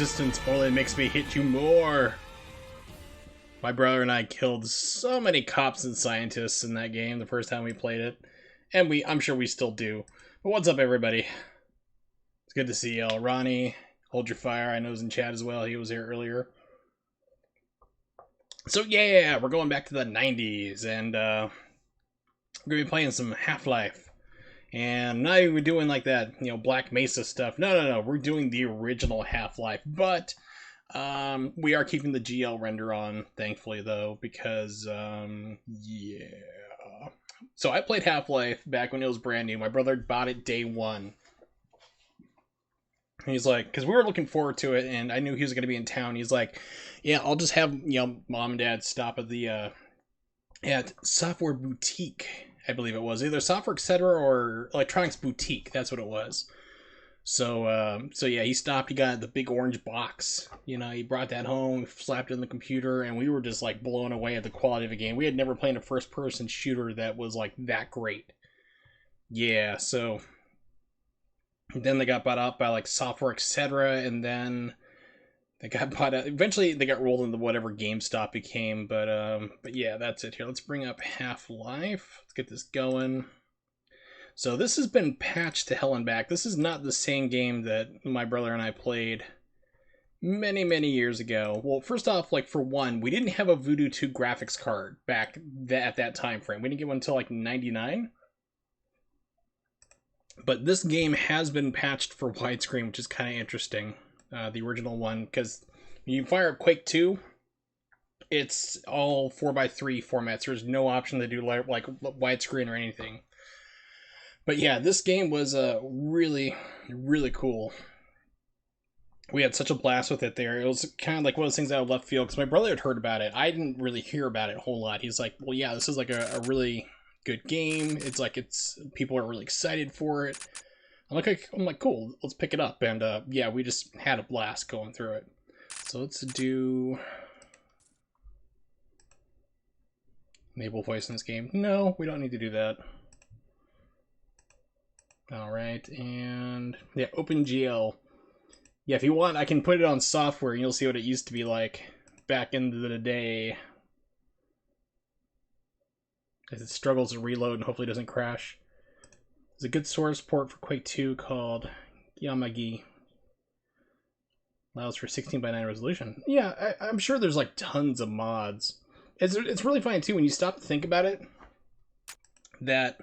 resistance only makes me hit you more. My brother and I killed so many cops and scientists in that game the first time we played it. And I'm sure we still do. But what's up, everybody? It's good to see y'all. Ronnie, hold your fire. I know he's in chat as well. He was here earlier. So yeah, we're going back to the 90s. And we're going to be playing some Half-Life. And not even doing like that, you know, Black Mesa stuff. No. We're doing the original Half-Life. But we are keeping the GL render on, thankfully, though, because, yeah. So I played Half-Life back when it was brand new. My brother bought it day one. He's like, because we were looking forward to it, and I knew he was going to be in town. He's like, yeah, I'll just have, you know, mom and dad stop at the, at Software Boutique, I believe it was. Either Software Etc. or Electronics Boutique. That's what it was. So yeah, he stopped. He got the big orange box. You know, he brought that home, slapped it in the computer, and we were just like blown away at the quality of the game. We had never played a first-person shooter that was like that great. Yeah, so then they got bought out by like Software Etc. and then they got bought out. Eventually, they got rolled into whatever GameStop became. But yeah, that's it here. Let's bring up Half-Life. Let's get this going. So this has been patched to hell and back. This is not the same game that my brother and I played many years ago. Well, first off, like for one, we didn't have a Voodoo 2 graphics card back at that time frame. We didn't get one until like 99. But this game has been patched for widescreen, which is kind of interesting. The original one, because when you fire up Quake 2, it's all 4:3 formats. There's no option to do like widescreen or anything. But yeah, this game was really cool. We had such a blast with it there. It was kind of like one of those things out of left field, because my brother had heard about it. I didn't really hear about it a whole lot. He's like, well, yeah, this is like a really good game. It's like people are really excited for it. I'm like, cool, let's pick it up. And yeah, we just had a blast going through it. So let's do enable voice in this game. No, we don't need to do that. Alright, and yeah, OpenGL. Yeah, if you want, I can put it on software and you'll see what it used to be like back in the day. As it struggles to reload and hopefully doesn't crash. There's a good source port for Quake 2 called Yamagi. Allows for 16:9 resolution. Yeah, I'm sure there's like tons of mods. It's really funny too when you stop to think about it. That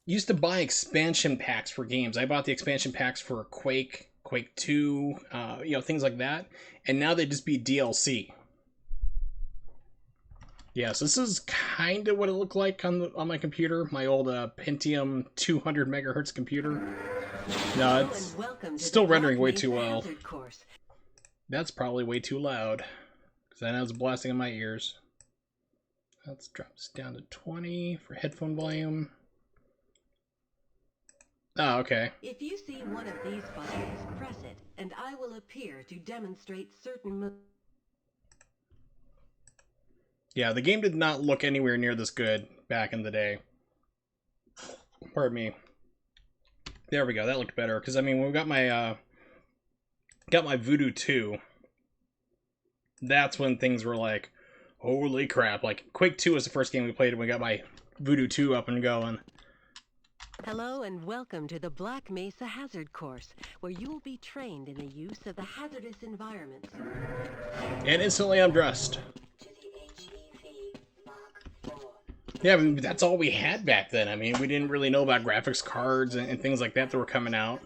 used to buy expansion packs for games. I bought the expansion packs for Quake, Quake 2, you know, things like that. And now they just be DLC. Yeah, so this is kind of what it looked like on my computer, my old Pentium 200 megahertz computer. No, it's still rendering way too well. That's probably way too loud, because I know it's blasting in my ears. Let's drop this down to 20 for headphone volume. Oh, okay. If you see one of these buttons, press it, and I will appear to demonstrate certain moves. Yeah, the game did not look anywhere near this good back in the day. Pardon me. There we go. That looked better. Because I mean, when we got my Voodoo 2, that's when things were like, holy crap! Like Quake 2 was the first game we played, and we got my Voodoo 2 up and going. Hello and welcome to the Black Mesa Hazard Course, where you will be trained in the use of the hazardous environments. And instantly undressed. Yeah, I mean, that's all we had back then. I mean, we didn't really know about graphics cards and things like that were coming out.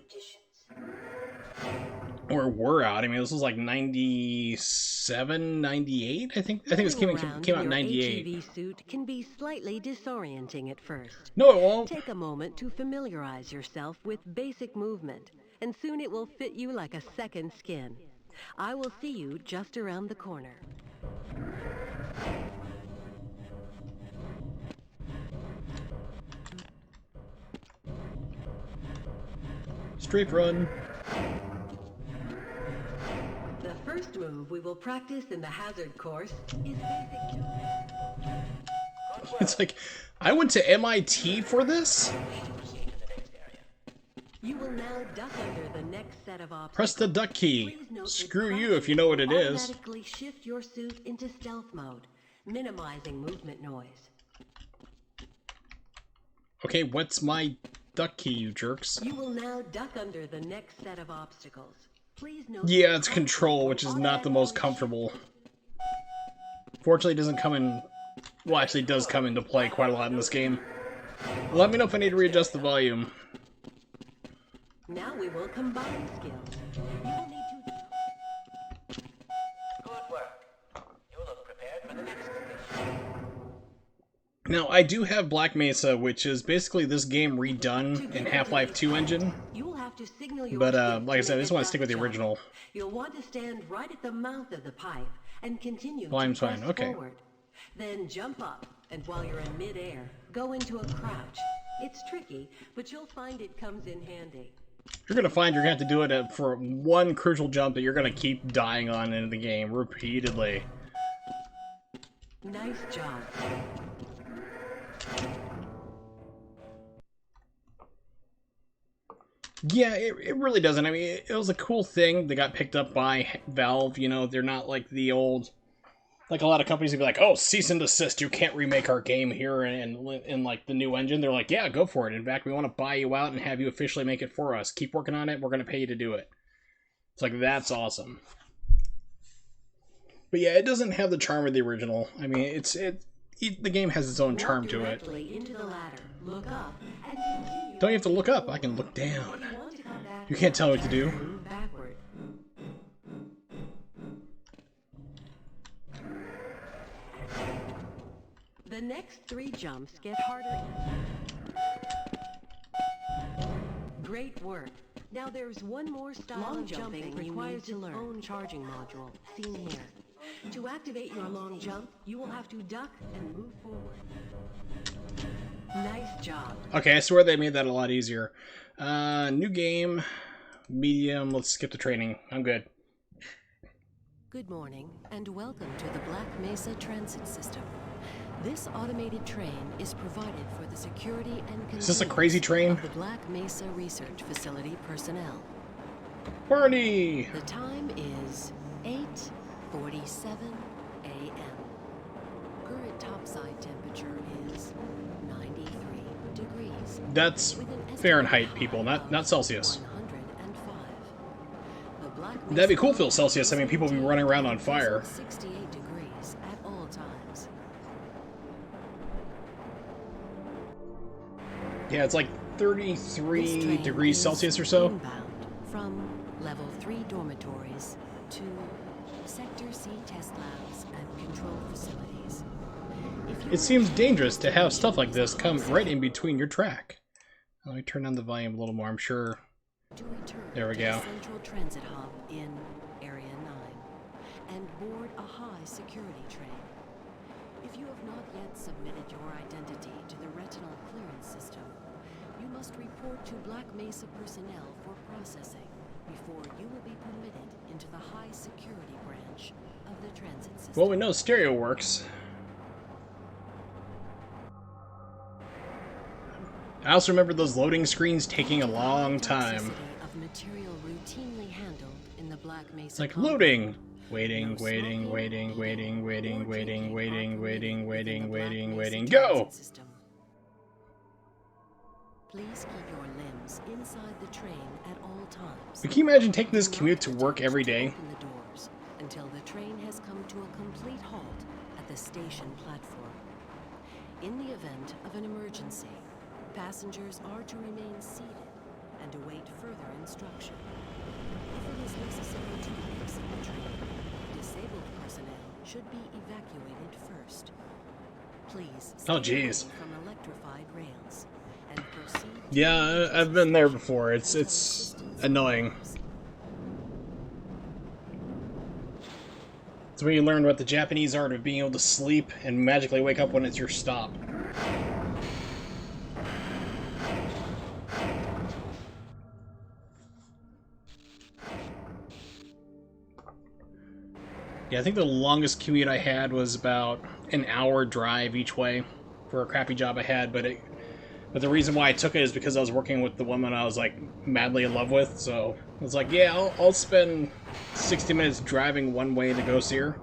Or were out. I mean, this was like 97, 98, I think this came out in 98. HEV suit can be slightly disorienting at first. No, it won't. Take a moment to familiarize yourself with basic movement, and soon it will fit you like a second skin. I will see you just around the corner. Strafe run. The first move we will practice in the hazard course is basic. It's like, I went to MIT for this? You will now duck under the next set of Press the obstacles. duck key. Please note that Screw you crouching if you know what it will is. automatically shift your suit into stealth mode, minimizing movement noise. Okay, what's my duck key, you jerks? You will now duck under the next set of obstacles. Please note Yeah, that it's crouching control, will which is not the most automatically comfortable. Fortunately, it doesn't come in... Well, actually, it does come into play quite a lot in this game. Let me know if I need to readjust the volume. Now we will combine skills. You will need to... Good work. You look prepared for the next station. Now, I do have Black Mesa, which is basically this game redone in Half-Life 2 engine. You will have to signal your But, suit like I said, I make just a want to stick with the duck jump. original. You'll want to stand right at the mouth of the pipe and continue Volume's to press fine, okay. forward. Then jump up, and while you're in midair, go into a crouch. It's tricky, but you'll find it comes in handy. You're going to find you're going to have to do it for one crucial jump that you're going to keep dying on in the game repeatedly. Nice job. Yeah, it really doesn't. I mean, it was a cool thing that got picked up by Valve. You know, they're not like the old... Like, a lot of companies would be like, oh, cease and desist, you can't remake our game here in like, the new engine. They're like, yeah, go for it. In fact, we want to buy you out and have you officially make it for us. Keep working on it, we're going to pay you to do it. It's like, that's awesome. But yeah, it doesn't have the charm of the original. I mean, the game has its own charm to it. Into the ladder. Look up and continue. Don't you have to look up, I can look down. You want to come back You can't tell what to do. move backward. The next 3 jumps get harder. Great work. Now there's one more style Long of jumping requires its own charging module, seen here. To activate your long jump, you will have to duck and move forward. Nice job. Okay, I swear they made that a lot easier. New game, medium, let's skip the training. I'm good. Good morning, and welcome to the Black Mesa Transit System. This automated train is provided for the security and Is this a crazy train? of the Black Mesa Research Facility personnel. Barney! The time is 8:47 a.m. Current topside temperature is 93 degrees. That's with an estimated Fahrenheit, high people, not of Celsius. 105. The Black That'd be Mesa cool if it was Celsius. I mean, people would be running around on fire. 68 degrees at all times. Yeah, it's like This 33 train degrees is Celsius or so. inbound from level 3 dormitories to Sector C test labs and control facilities. If you It seems dangerous to have stuff like this come right in between your track. Let me turn down the volume a little more, I'm sure. to return There we to go. the central transit hub in Area 9 and board a high security train. If you have not yet submitted your identity to the retinal clearance system, you must report to Black Mesa personnel for processing before you will be permitted into the high security branch of the transit system. Well, we know stereo works. I also remember those loading screens taking a long time. Toxicity of material routinely handled in the Black Mesa Like compound. loading. Waiting, waiting, waiting, waiting, waiting, waiting, waiting, waiting, waiting, waiting, waiting. Go! Please keep your limbs inside the train at all times. Can you imagine taking this commute to work every day? Open the doors until the train has come to a complete halt at the station platform. In the event of an emergency, passengers are to remain seated and await further instruction. If it is necessary to exit the train, disabled personnel should be evacuated first. Please stay Oh, jeez. away from electrified rails and proceed to Yeah, I've been there before. It's annoying. It's when you learn what the Japanese art of being able to sleep and magically wake up when it's your stop. Yeah, I think the longest commute I had was about an hour drive each way for a crappy job I had, but But the reason why I took it is because I was working with the woman I was like madly in love with. So I was like, yeah, I'll spend 60 minutes driving one way to go see her.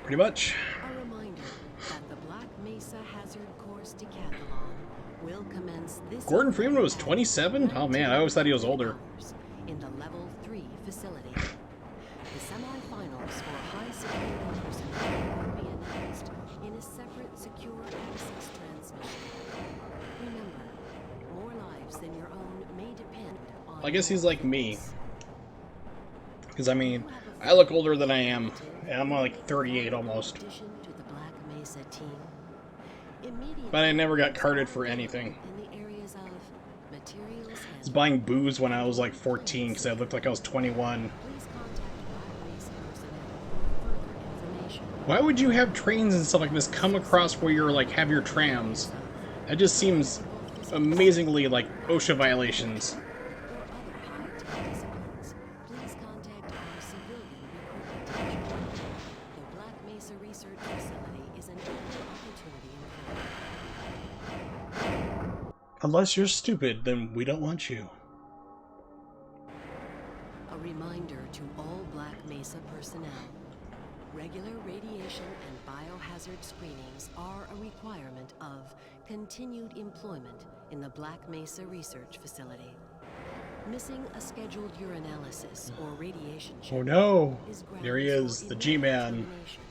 Pretty much. A reminder that the Black Mesa Hazard Course Decathlon will commence this Gordon Freeman was 27? Oh man, I always thought he was older. in the Level 3 facility. The semifinals for high security personnel will be announced in a separate secure access transmission. Remember, more lives than your own may depend on. I guess he's like me. Because I mean, I look older than I am. And I'm like 38 almost. Addition to the Black Mesa team. But I never got carded for anything. In the areas of materials I was buying booze when I was like 14 because I looked like I was 21. Please contact Black Mesa personnel for further information. Why would you have trains and stuff like this come across where you're like have your trams? That just seems amazingly like OSHA violations. Or other high-tech disciplines, please contact our civilian recruitment division. The Black Mesa Research Facility is an equal opportunity employer. Unless you're stupid, then we don't want you. A reminder to all Black Mesa personnel. Regular radiation and biohazard screenings are a requirement of continued employment in the Black Mesa Research Facility. Missing a scheduled urinalysis or radiation check Oh no! is grounds There he is, for the G-Man. termination.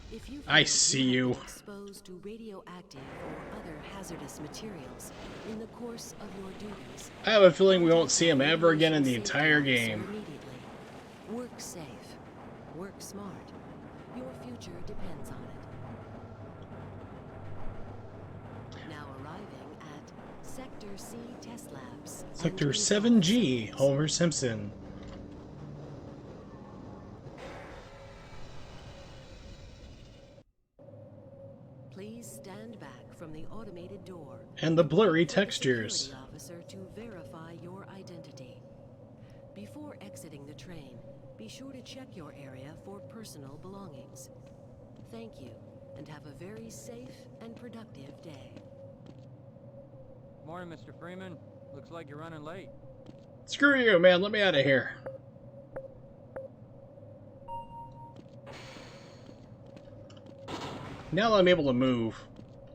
If you I feel see have you. been exposed to radioactive or other hazardous materials in the course of your duties, I have a feeling we won't see him ever again in the entire game. immediately. Work safe. Work smart. Your future depends on it. Now arriving at Sector C Test Labs. Sector 7G, Homer Simpson. Please stand back from the automated door. And the blurry Wait for the textures. security officer to verify your identity. Before exiting the train, be sure to check your area for personal belongings. Thank you, and have a very safe and productive day. Morning, Mr. Freeman. Looks like you're running late. Screw you, man. Let me out of here. Now that I'm able to move,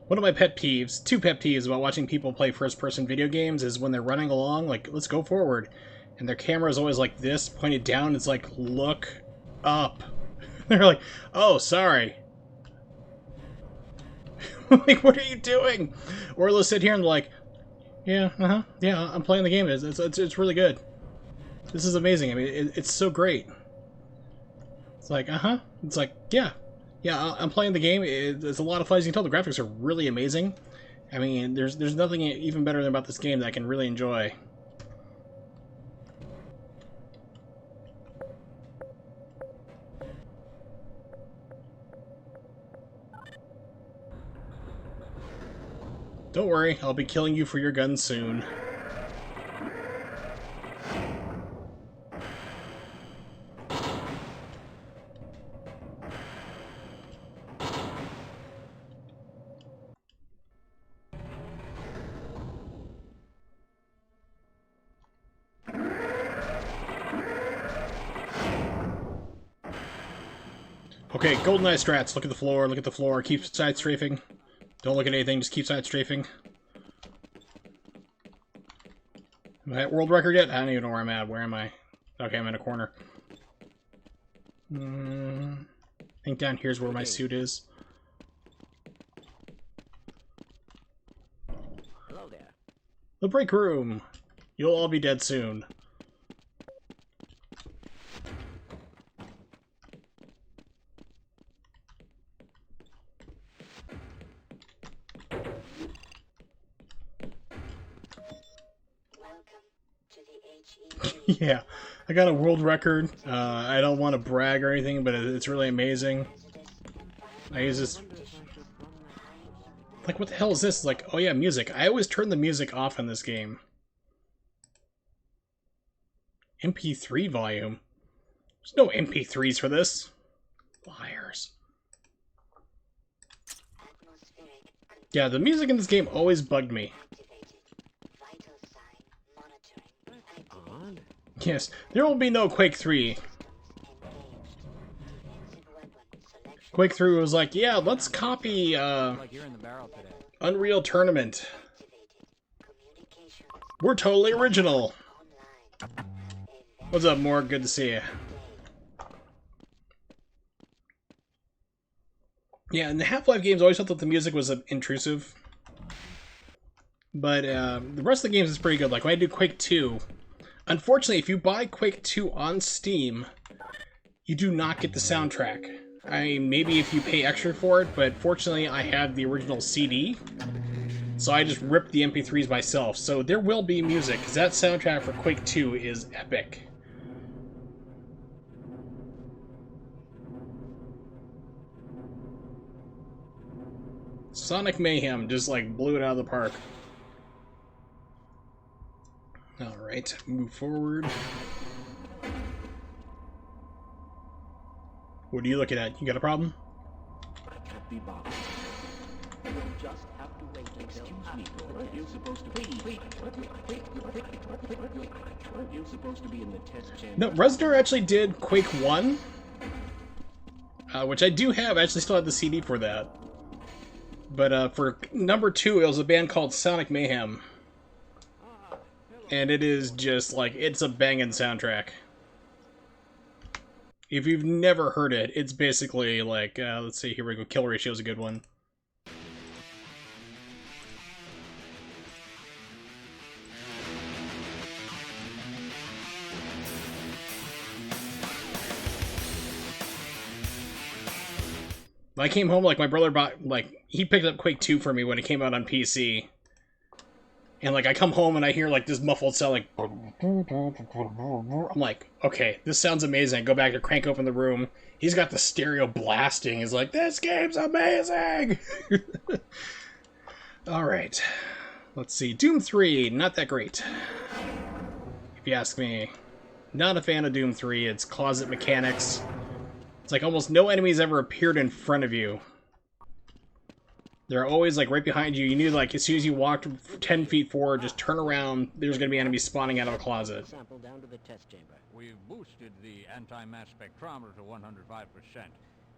one of my pet peeves, two pet peeves about watching people play first-person video games is when they're running along, like, let's go forward, and their camera is always like this, pointed down. It's like, look up. They're like, oh, sorry. Like, what are you doing? Or they'll sit here and like, yeah, yeah, I'm playing the game. It's really good. This is amazing. I mean, it's so great. It's like, It's like, yeah, I'm playing the game. There's a lot of fun. As you can tell, the graphics are really amazing. I mean, there's nothing even better about this game that I can really enjoy. Don't worry, I'll be killing you for your gun soon. Okay, GoldenEye strats. Look at the floor, look at the floor. Keep side strafing. Don't look at anything, just keep side strafing. Am I at world record yet? I don't even know where I'm at. Where am I? Okay, I'm in a corner. I think down here's where my suit is. Hello there. The break room! You'll all be dead soon. Yeah, I got a world record. I don't want to brag or anything, but it's really amazing. I use this... Like, what the hell is this? Like, oh yeah, music. I always turn the music off in this game. MP3 volume? There's no MP3s for this. Liars. Yeah, the music in this game always bugged me. Yes, there will be no Quake 3. Quake 3 was like, yeah, let's copy Like you're in the barrel today. Unreal Tournament. We're totally original. What's up, Morg? Good to see you. Yeah, in the Half-Life games, I always thought that the music was intrusive. But the rest of the games is pretty good. Like when I do Quake 2, unfortunately, if you buy Quake 2 on Steam, you do not get the soundtrack. I mean, maybe if you pay extra for it, but fortunately I have the original CD, so I just ripped the MP3s myself. So there will be music, because that soundtrack for Quake 2 is epic. Sonic Mayhem just like blew it out of the park. Alright, move forward. What are you looking at? You got a problem? I can't be bothered. You'll just have to wait until Aren't you supposed to be? Aren't you supposed to be in the test chamber? No, Reznor actually did Quake 1, which I do have. I actually still have the CD for that. But for number 2, it was a band called Sonic Mayhem. And it is just like, it's a banging soundtrack. If you've never heard it, it's basically like, let's see, here we go, Kill Ratio is a good one. I came home, like, my brother bought, like, he picked up Quake 2 for me when it came out on PC. And, like, I come home and I hear, like, this muffled sound, like... I'm like, okay, this sounds amazing. I go back to crank open the room. He's got the stereo blasting. He's like, this game's amazing! Alright. Let's see. Doom 3, not that great. If you ask me. Not a fan of Doom 3. It's closet mechanics. It's like almost no enemies ever appeared in front of you. They're always like right behind you. You knew like as soon as you walked 10 feet forward, just turn around, there's going to be enemies spawning out of a closet. Sample down to the test chamber. We've boosted the anti-mass spectrometer to 105%.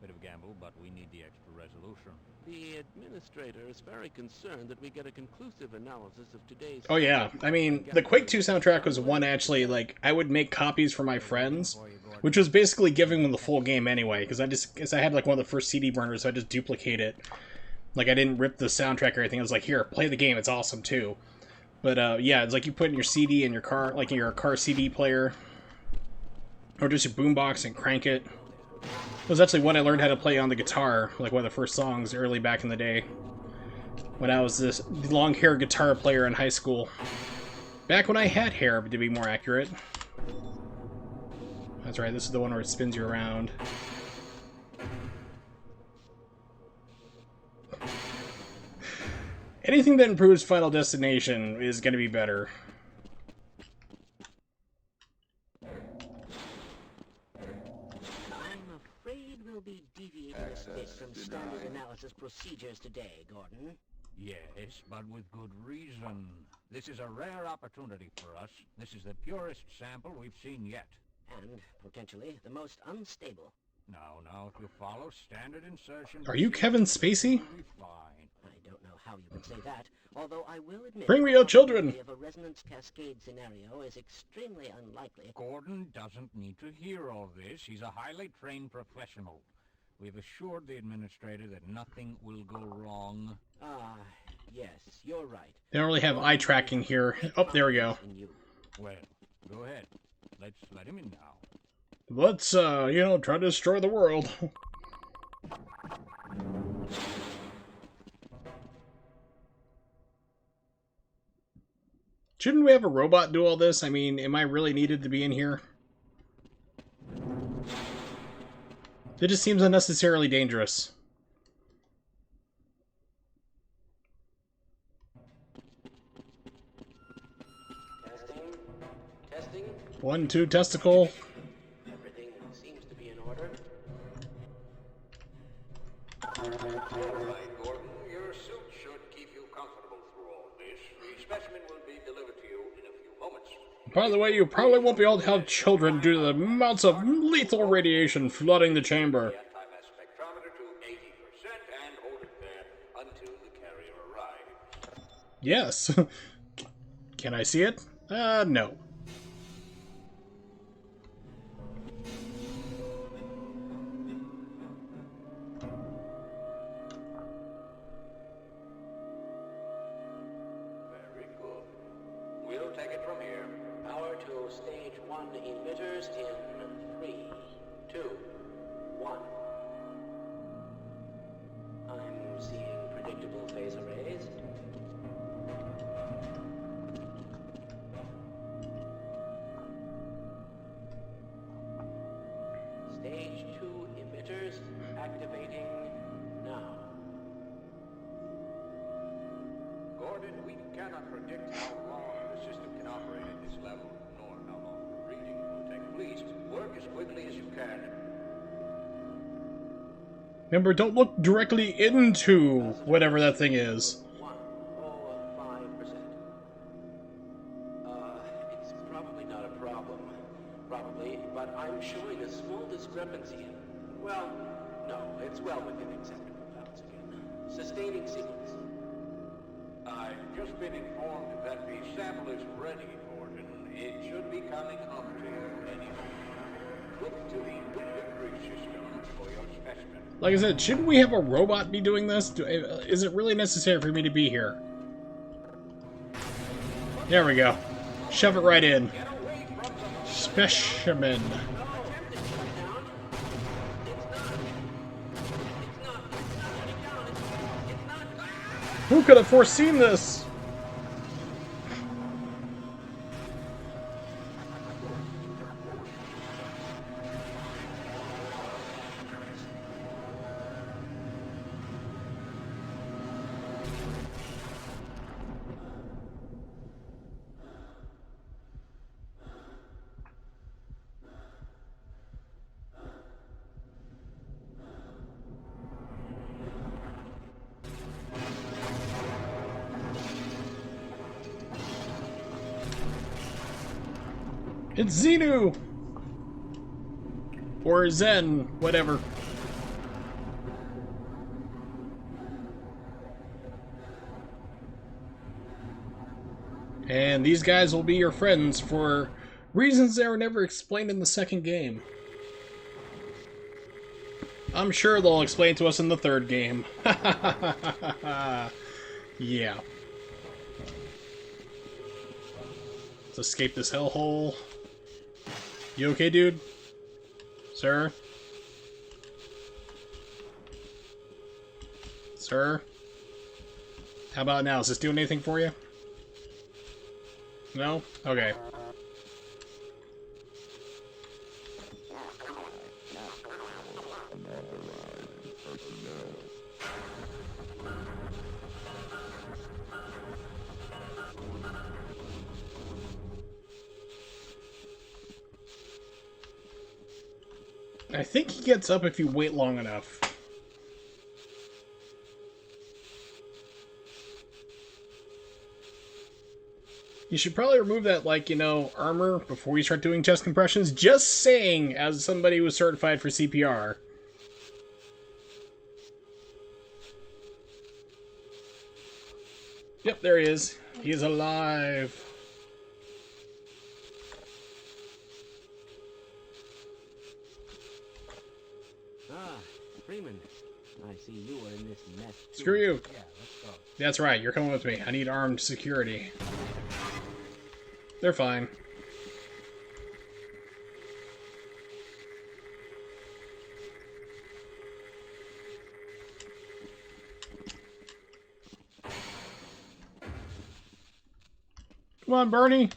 Bit of a gamble, but we need the extra resolution. The administrator is very concerned that we get a conclusive analysis of today's... Oh yeah, I mean, the Quake 2 soundtrack was one actually, like, I would make copies for my friends, which was basically giving them the full game anyway, because I had like one of the first CD burners, so I just duplicate it. Like, I didn't rip the soundtrack or anything. I was like, here, play the game. It's awesome, too. But, yeah, it's like you put in your CD in your car, like in your car CD player. Or just your boombox and crank it. It was actually when I learned how to play on the guitar. Like, one of the first songs early back in the day. When I was this long-haired guitar player in high school. Back when I had hair, to be more accurate. That's right, this is the one where it spins you around. Anything that improves Final Destination is going to be better. I'm afraid we'll be deviating a bit from standard analysis procedures today, Gordon. Yes, but with good reason. This is a rare opportunity for us. This is the purest sample we've seen yet. And, potentially, the most unstable. Now, if you follow standard insertion... Are you Kevin Spacey? you'll be fine. I don't know how you would say that, although I will admit... Bring me your children! ...of a resonance cascade scenario is extremely unlikely. Gordon doesn't need to hear all this. He's a highly trained professional. We've assured the administrator that nothing will go wrong. Ah, yes, you're right. They don't really have eye tracking here. Oh, there we go. Well, go ahead. Let's let him in now. Let's, you know, try to destroy the world. Shouldn't we have a robot do all this? I mean, am I really needed to be in here? It just seems unnecessarily dangerous. Testing. 1, 2, testicle. Everything seems to be in order. All right, Gordon. Your suit should specimen will be delivered to you in a few moments. By the way, you probably won't be able to have children due to the amounts of lethal radiation flooding the chamber. The anti-mass spectrometer to 80% and hold it there until the carrier arrives. Yes. Can I see it? No. Very good. We'll take it from here. Power to stage 1 emitters in 3, 2, 1. I'm seeing predictable phase arrays. Stage 2 emitters activating now. Gordon, we cannot predict how long the system can operate at this level, nor how long the reading will take. Please, work as quickly as you can. Remember, don't look directly into whatever that thing is. 105%. It's probably not a problem. Probably, but I'm showing a small discrepancy. Well, no, it's well within acceptable bounds again. Sustaining sequence. I've just been informed that the sample is ready, Gordon. It should be coming up to you any moment. Look to the delivery system for your specimen. Like I said, shouldn't we have a robot be doing this? Is it really necessary for me to be here? There we go. Shove it right in. Specimen. Who could have foreseen this? It's Xenu! Or Zen, whatever. And these guys will be your friends for reasons that were never explained in the second game. I'm sure they'll explain to us in the third game. Yeah. Let's escape this hellhole. You okay, dude? Sir? Sir? How about now? Is this doing anything for you? No? Okay. I think he gets up if you wait long enough. You should probably remove that, like, you know, armor before you start doing chest compressions. Just saying, as somebody who was certified for CPR. Yep, there he is. He's alive. Freeman, I see you are in this mess too. Screw you. Yeah, let's go. That's right, you're coming with me. I need armed security. They're fine. Come on, Bernie.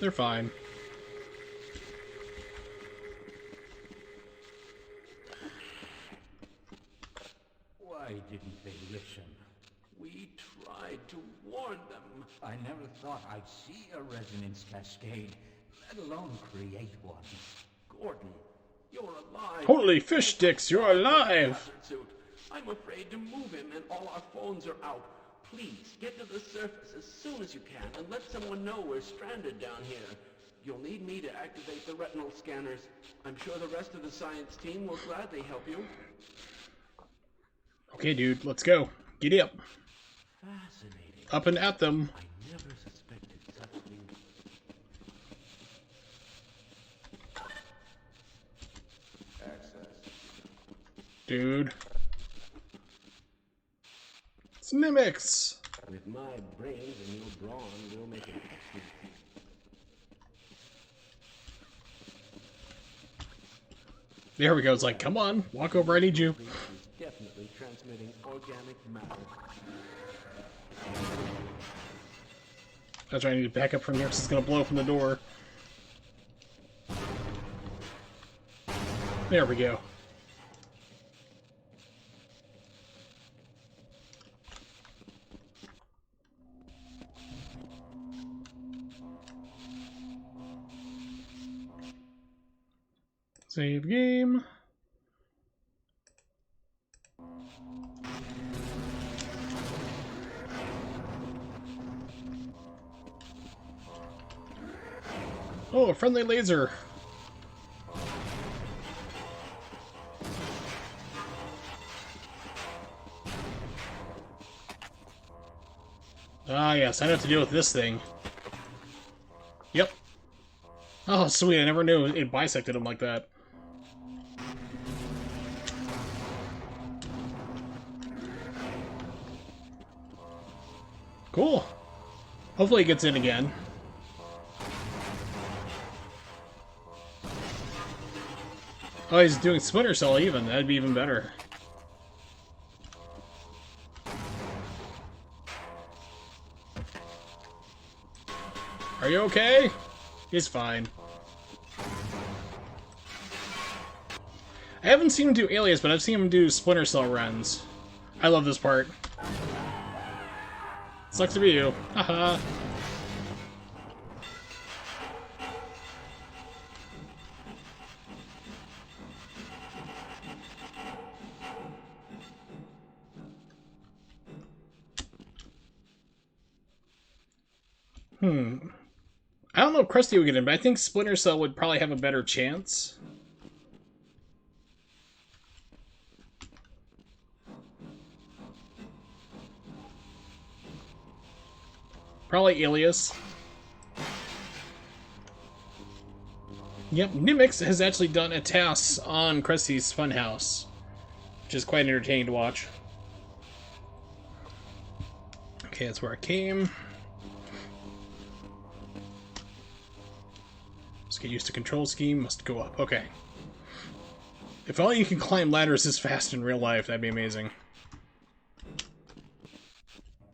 They're fine. Why didn't they listen? We tried to warn them. I never thought I'd see a resonance cascade. let alone create one. Gordon, you're alive. Holy fish sticks, you're alive! Suit. I'm afraid to move him and all our phones are out. Please, get to the surface as soon as you can and let someone know we're stranded down here. You'll need me to activate the retinal scanners. I'm sure the rest of the science team will gladly help you. Okay, dude, let's go. Giddy up. Fascinating. Up and at them. I never suspected such things. Dude. It's Mimics! With my brains and your brawn, we'll make it. There we go. It's like, come on, walk over, I need you. Definitely transmitting organic matter. That's right, I need to back up from here because it's going to blow from the door. There we go. Save game. Oh, a friendly laser. Ah, yes, I know what to deal with this thing. Yep. Oh, sweet, I never knew it bisected him like that. Cool. Hopefully it gets in again. Oh, he's doing Splinter Cell even. That'd be even better. Are you okay? He's fine. I haven't seen him do Alias, but I've seen him do Splinter Cell runs. I love this part. Sucks to be you. Haha. I don't know if Krusty would get in, but I think Splinter Cell would probably have a better chance. Probably Alias. Yep, Nimix has actually done a task on Krusty's Funhouse, which is quite entertaining to watch. Okay, that's where I came. Let's get used to control scheme. Must go up. Okay. If only you can climb ladders this fast in real life, that'd be amazing.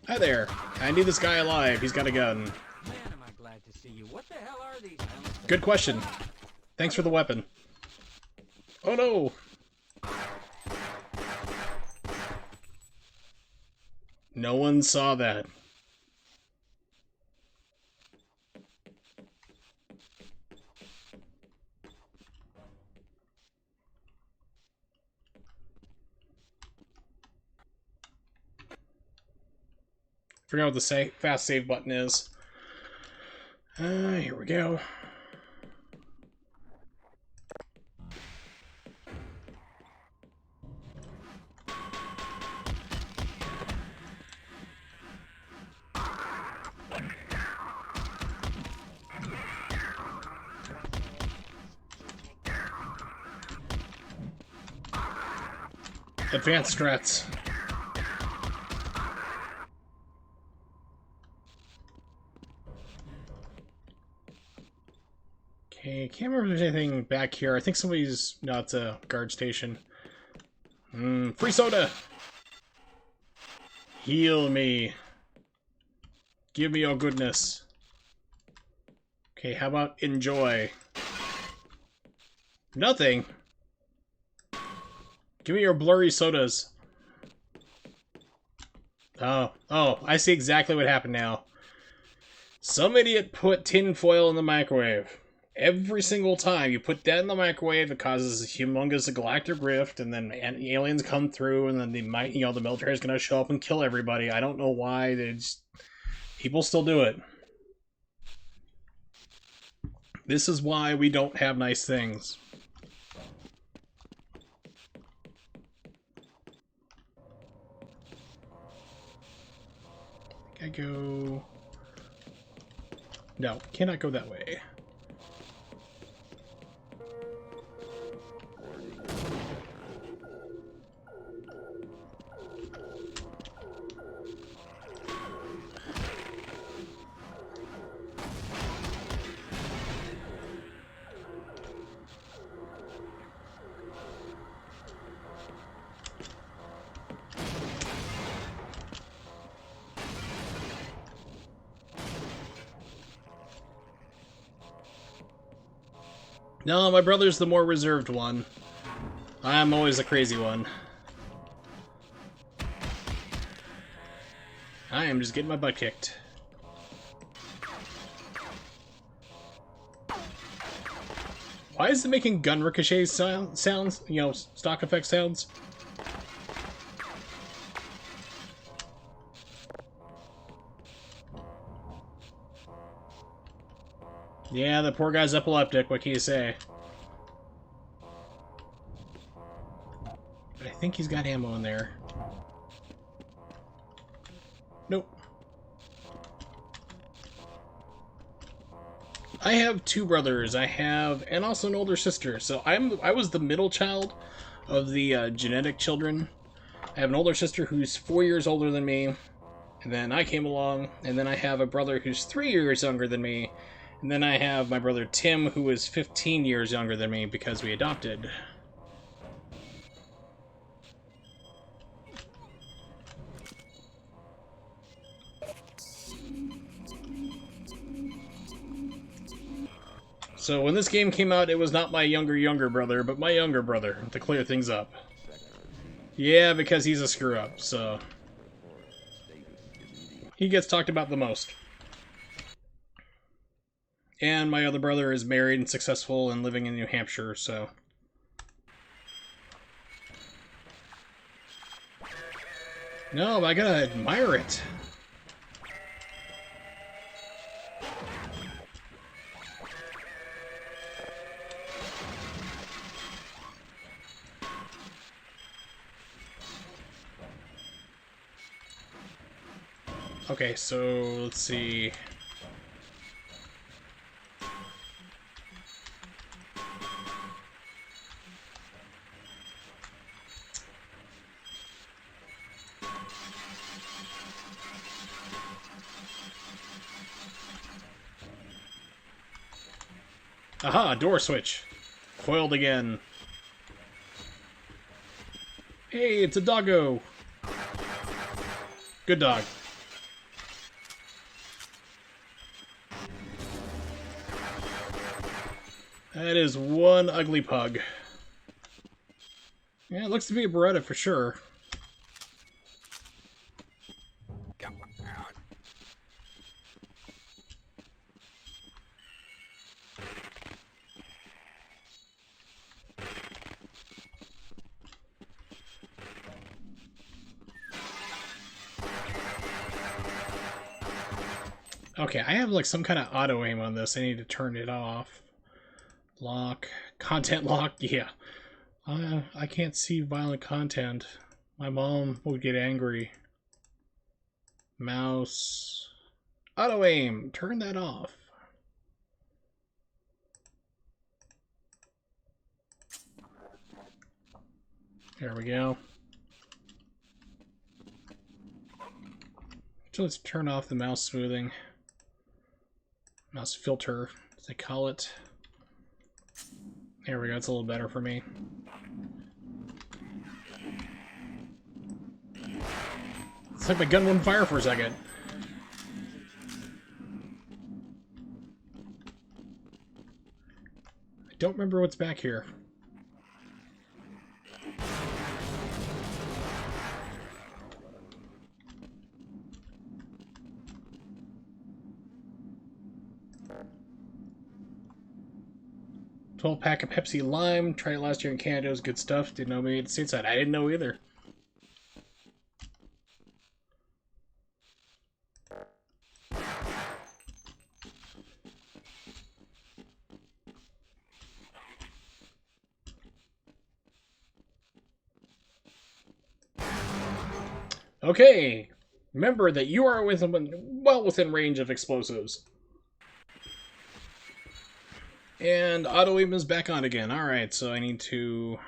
Hi there. I need this guy alive. He's got a gun. Man, am I glad to see you. What the hell are these? Good question. Thanks for the weapon. Oh no! No one saw that. Forgot what the fast save button is. Here we go. Advanced strats. Okay, can't remember if there's anything back here. I think somebody's... No, it's a guard station. Free soda! Heal me. Give me your goodness. Okay, how about enjoy? Nothing! Give me your blurry sodas. Oh, I see exactly what happened now. Some idiot put tin foil in the microwave. Every single time you put that in the microwave, it causes a humongous galactic rift, and then aliens come through, and then the military is going to show up and kill everybody. I don't know why. People still do it. This is why we don't have nice things. I go... No, cannot go that way. No, my brother's the more reserved one. I'm always the crazy one. I am just getting my butt kicked. Why is it making gun ricochet sounds? You know, stock effect sounds? Yeah, the poor guy's epileptic, what can you say? But I think he's got ammo in there. Nope. I have two brothers, and also an older sister, so I was the middle child of the genetic children. I have an older sister who's 4 years older than me, and then I came along, and then I have a brother who's 3 years younger than me, and then I have my brother Tim, who is 15 years younger than me because we adopted. So when this game came out, it was not my younger brother, but my younger brother, to clear things up. Yeah, because he's a screw-up, so... he gets talked about the most. And my other brother is married and successful and living in New Hampshire, so... No, but I gotta admire it. Okay, so let's see... Aha, door switch. Coiled again. Hey, it's a doggo. Good dog. That is one ugly pug. Yeah, it looks to be a Beretta for sure. Okay, I have like some kind of auto aim on this. I need to turn it off. Lock. Content lock? Yeah. I can't see violent content. My mom would get angry. Mouse. Auto aim. Turn that off. There we go. So let's turn off the mouse smoothing. Mouse filter, as they call it. There we go, it's a little better for me. It's like my gun wouldn't fire for a second. I don't remember what's back here. 12-pack of Pepsi Lime. Tried it last year in Canada. It was good stuff. Didn't know maybe it's stateside. I didn't know either. Okay. Remember that you are well within range of explosives. And auto aim is back on again. Alright, so I need to...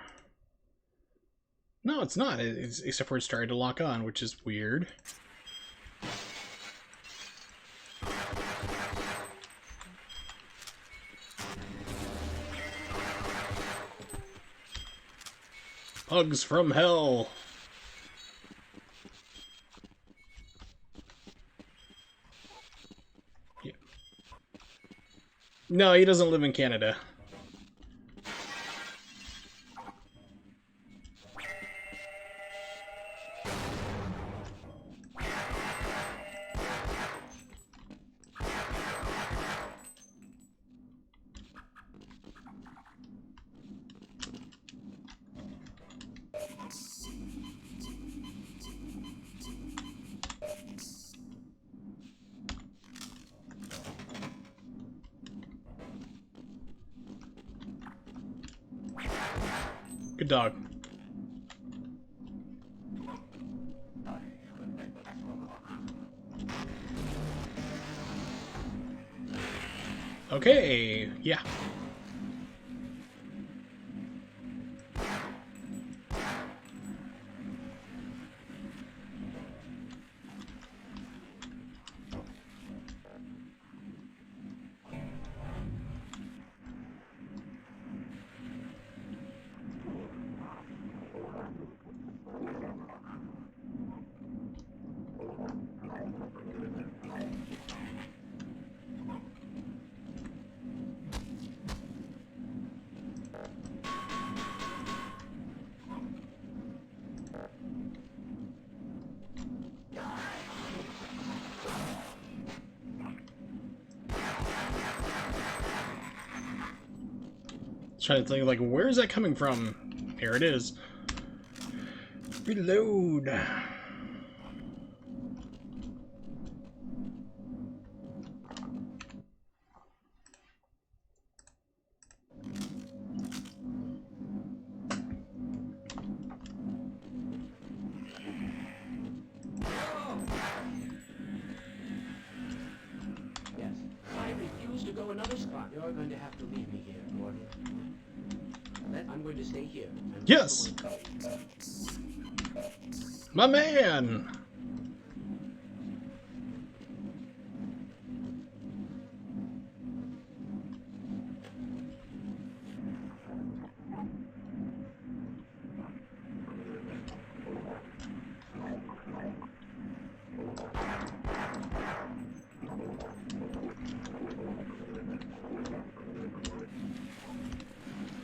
No, it's not. Except for it started to lock on, which is weird. Bugs from hell. Yeah. No, he doesn't live in Canada. Good dog. Okay, yeah. Trying to think, like, where is that coming from? Here it is. Reload. Yes, I refuse to go another spot. You're going to have to leave me here, Gordon. I'm going to stay here. And Yes! My man!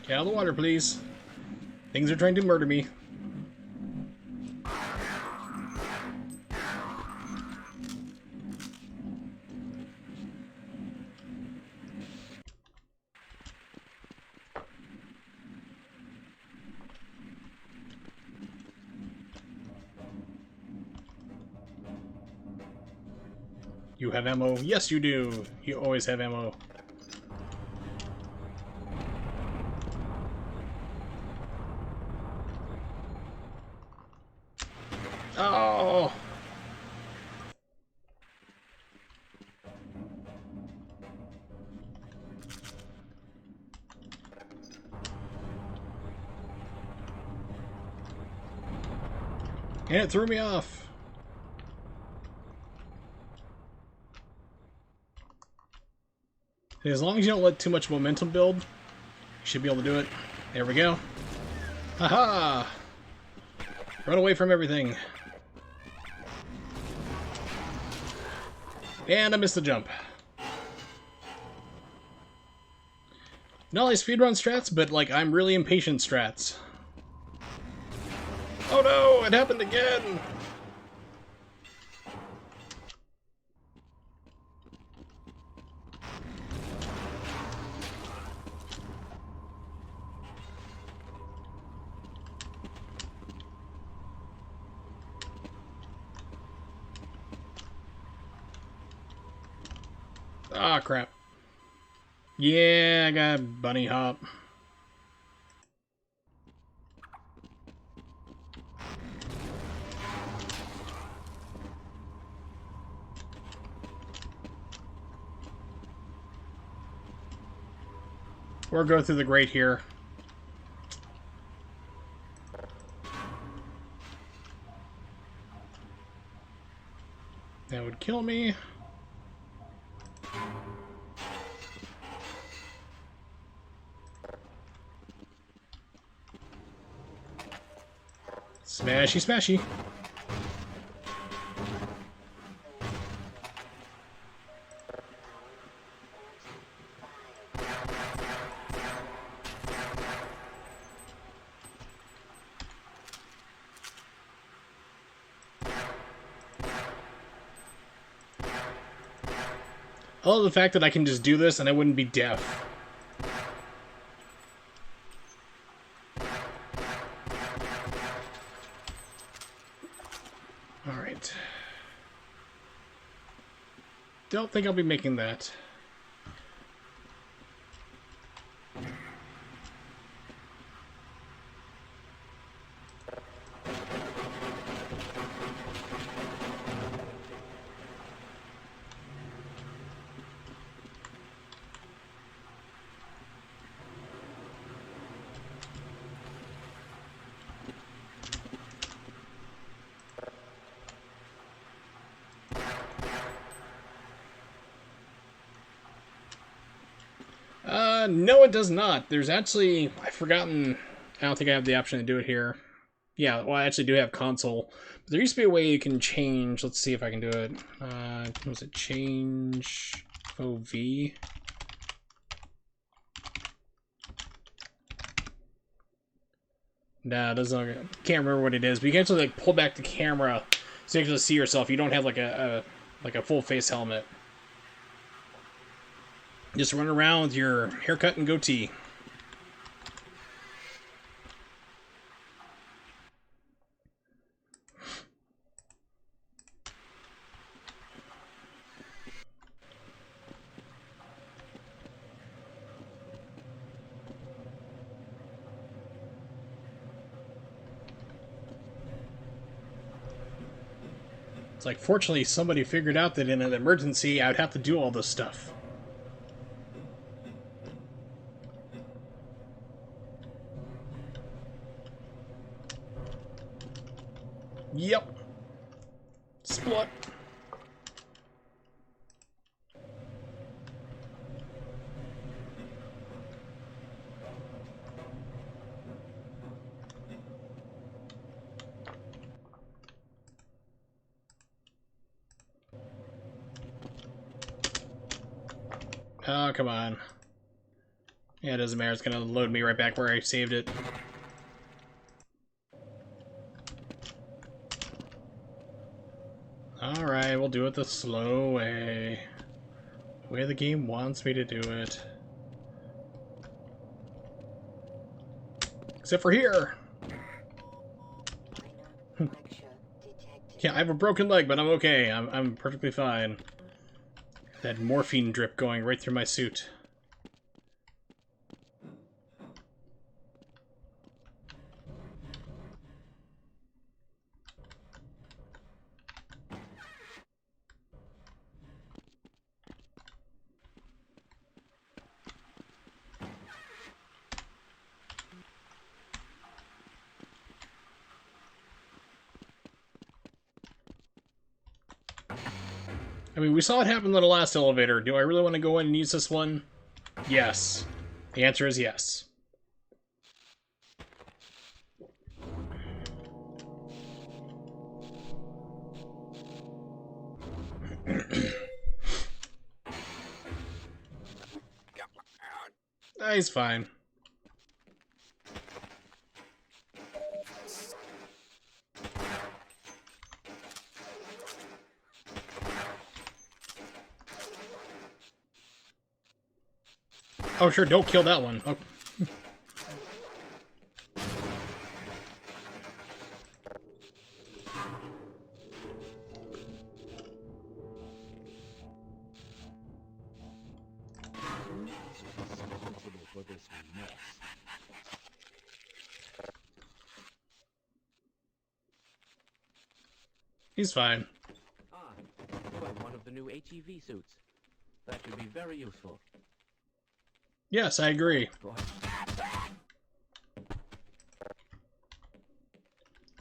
Get out of the water, please. Things are trying to murder me. You have ammo. Yes, you do. You always have ammo. Oh! And it threw me off. As long as you don't let too much momentum build, you should be able to do it. There we go. Haha! Run away from everything. And I missed the jump. Not only speedrun strats, but like I'm really impatient strats. Oh no, it happened again! Ah, crap. Yeah, I got bunny hop. Or go through the grate here. That would kill me. Smashy, smashy. I love the fact that I can just do this and I wouldn't be deaf. Alright. Don't think I'll be making that. No, it does not. There's actually... I've forgotten... I don't think I have the option to do it here. Yeah, well, I actually do have console. But there used to be a way you can change... Let's see if I can do it. Was it change... OV? Nah, it doesn't... Can't remember what it is. But you can actually, like, pull back the camera so you can just see yourself. You don't have, like, a full face helmet. Just run around with your haircut and goatee. It's like, fortunately, somebody figured out that in an emergency, I'd have to do all this stuff. Yep. Splut. Oh, come on. Yeah, it doesn't matter. It's gonna load me right back where I saved it. Alright, we'll do it the slow way. The way the game wants me to do it. Except for here! Yeah, I have a broken leg, but I'm okay. I'm perfectly fine. That morphine drip going right through my suit. I mean, we saw it happen in the last elevator. Do I really want to go in and use this one? Yes. The answer is yes. He's fine. Oh, sure, don't kill that one. Oh. for this mess. He's fine. Ah, quite one of the new HEV suits. That could be very useful. Yes, I agree.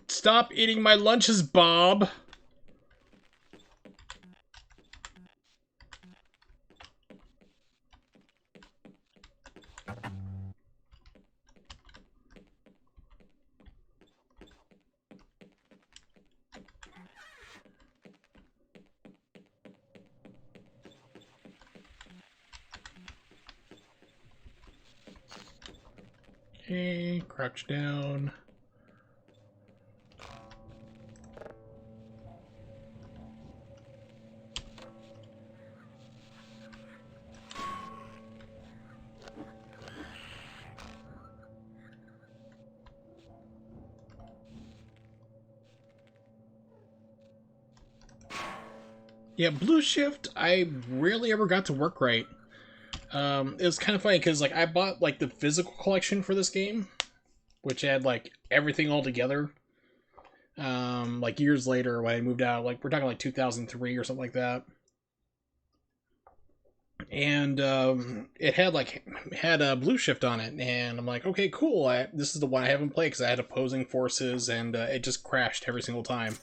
Stop eating my lunches, Bob! Okay, crouch down. Yeah, Blue Shift, I rarely ever got to work right. It was kind of funny because like I bought like the physical collection for this game, which had like everything all together. Like years later when I moved out, like we're talking like 2003 or something like that. And it had a Blue Shift on it, and I'm like, okay, cool. This is the one I haven't played because I had opposing forces, and it just crashed every single time.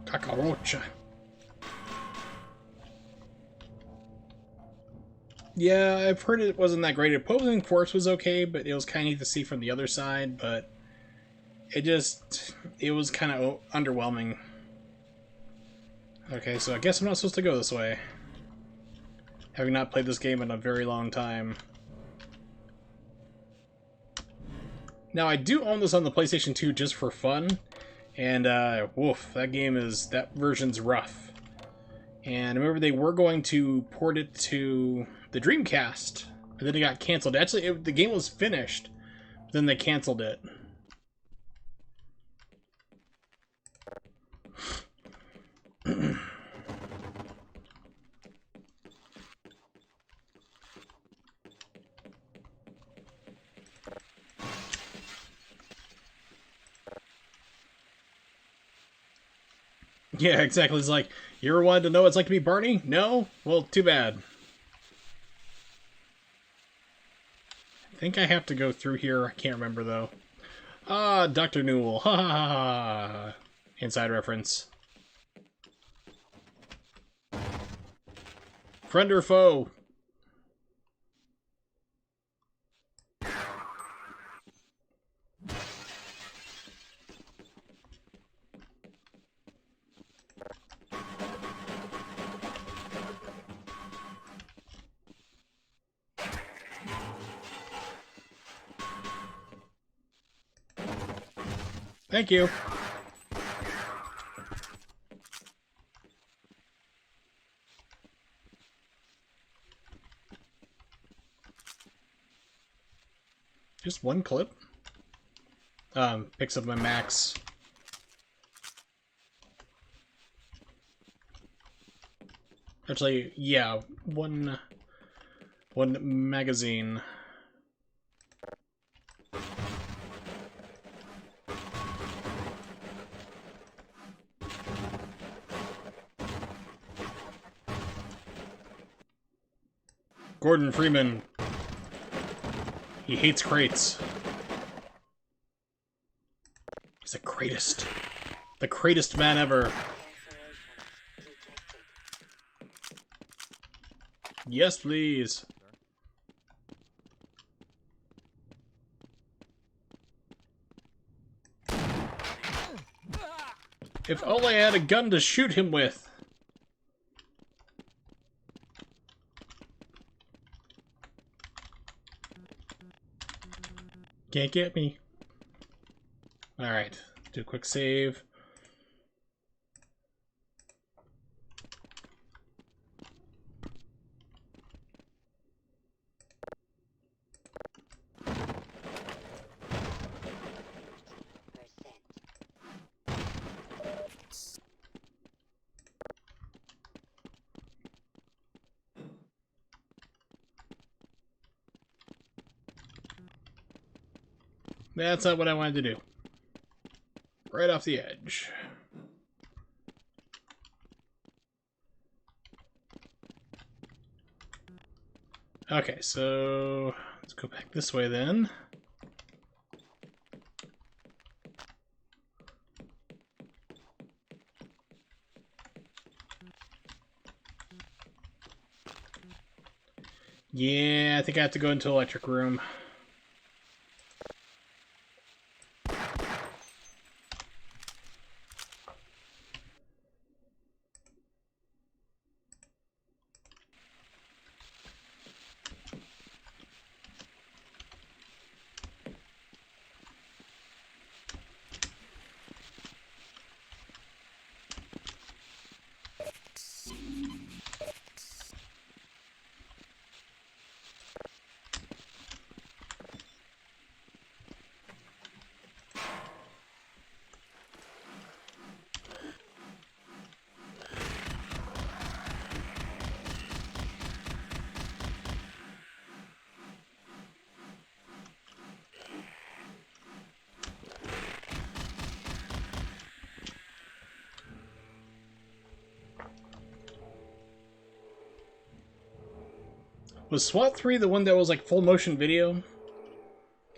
Kakarocha. Yeah, I've heard it wasn't that great. Opposing Force was okay, but it was kind of neat to see from the other side, but it was kind of underwhelming. Okay, so I guess I'm not supposed to go this way. Having not played this game in a very long time. Now, I do own this on the PlayStation 2 just for fun, and woof, that version's rough. And I remember they were going to port it to the Dreamcast, but then it got canceled. Actually, the game was finished, but then they canceled it. Yeah, exactly. It's like, you ever wanted to know what it's like to be Barney? No? Well, too bad. I think I have to go through here. I can't remember, though. Ah, Dr. Newell. Ha ha ha ha. Inside reference. Friend or foe? Thank you. Just one clip? Picks up my max. Actually, yeah, one magazine. Gordon Freeman. He hates crates. He's the greatest. The greatest man ever. Yes, please. If only I had a gun to shoot him with. Can't get me. Alright, do a quick save. That's not what I wanted to do. Right off the edge. Okay, so let's go back this way then. Yeah, I think I have to go into electric room. Was SWAT 3 the one that was like full motion video?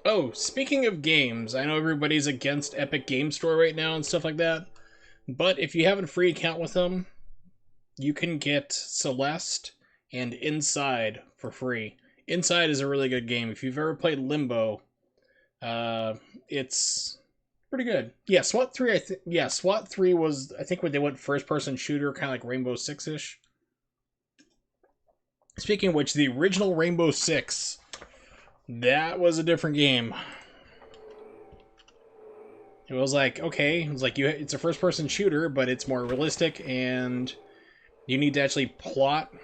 Oh, speaking of games, I know everybody's against Epic Game Store right now and stuff like that, but if you have a free account with them, you can get Celeste and Inside for free. Inside is a really good game. If you've ever played Limbo, it's pretty good. Yeah, SWAT 3, SWAT 3 was, I think, when they went first-person shooter, kind of like Rainbow Six-ish. Speaking of which, the original Rainbow Six, that was a different game. It was like, okay, it was like it's a first-person shooter, but it's more realistic, and you need to actually plot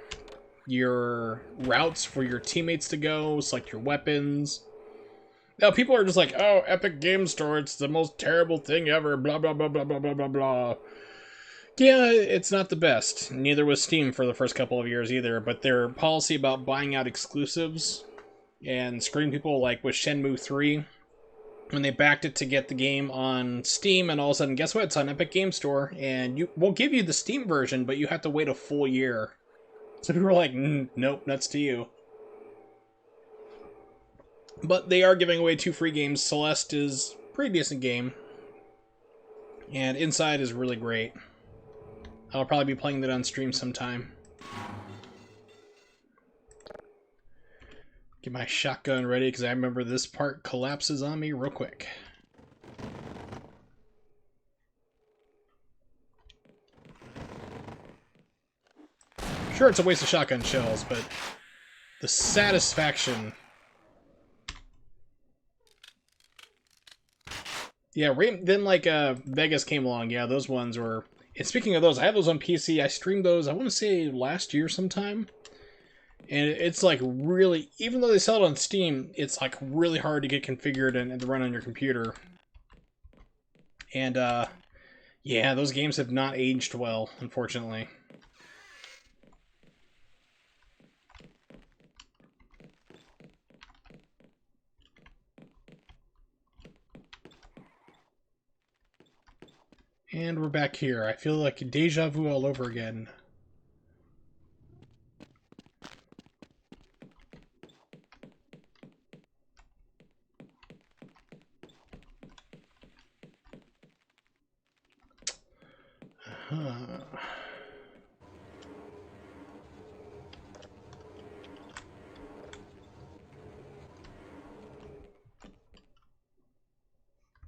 your routes for your teammates to go, select your weapons. Now, people are just like, oh, Epic Game Store, it's the most terrible thing ever, blah, blah, blah, blah, blah, blah, blah, blah. Yeah, it's not the best. Neither was Steam for the first couple of years either, but their policy about buying out exclusives and screwing people, like with Shenmue 3, when they backed it to get the game on Steam, and all of a sudden, guess what? It's on Epic Game Store, and we'll give you the Steam version, but you have to wait a full year. So people were like, nope, nuts to you. But they are giving away 2 free games. Celeste is a pretty decent game, and Inside is really great. I'll probably be playing that on stream sometime. Get my shotgun ready, because I remember this part collapses on me real quick. Sure, it's a waste of shotgun shells, but the satisfaction... Yeah, then like Vegas came along. Yeah, those ones were... And speaking of those, I have those on PC. I streamed those, I want to say, last year sometime. And it's like really... Even though they sell it on Steam, it's like really hard to get configured and to run on your computer. And, yeah, those games have not aged well, unfortunately. And we're back here. I feel like deja vu all over again.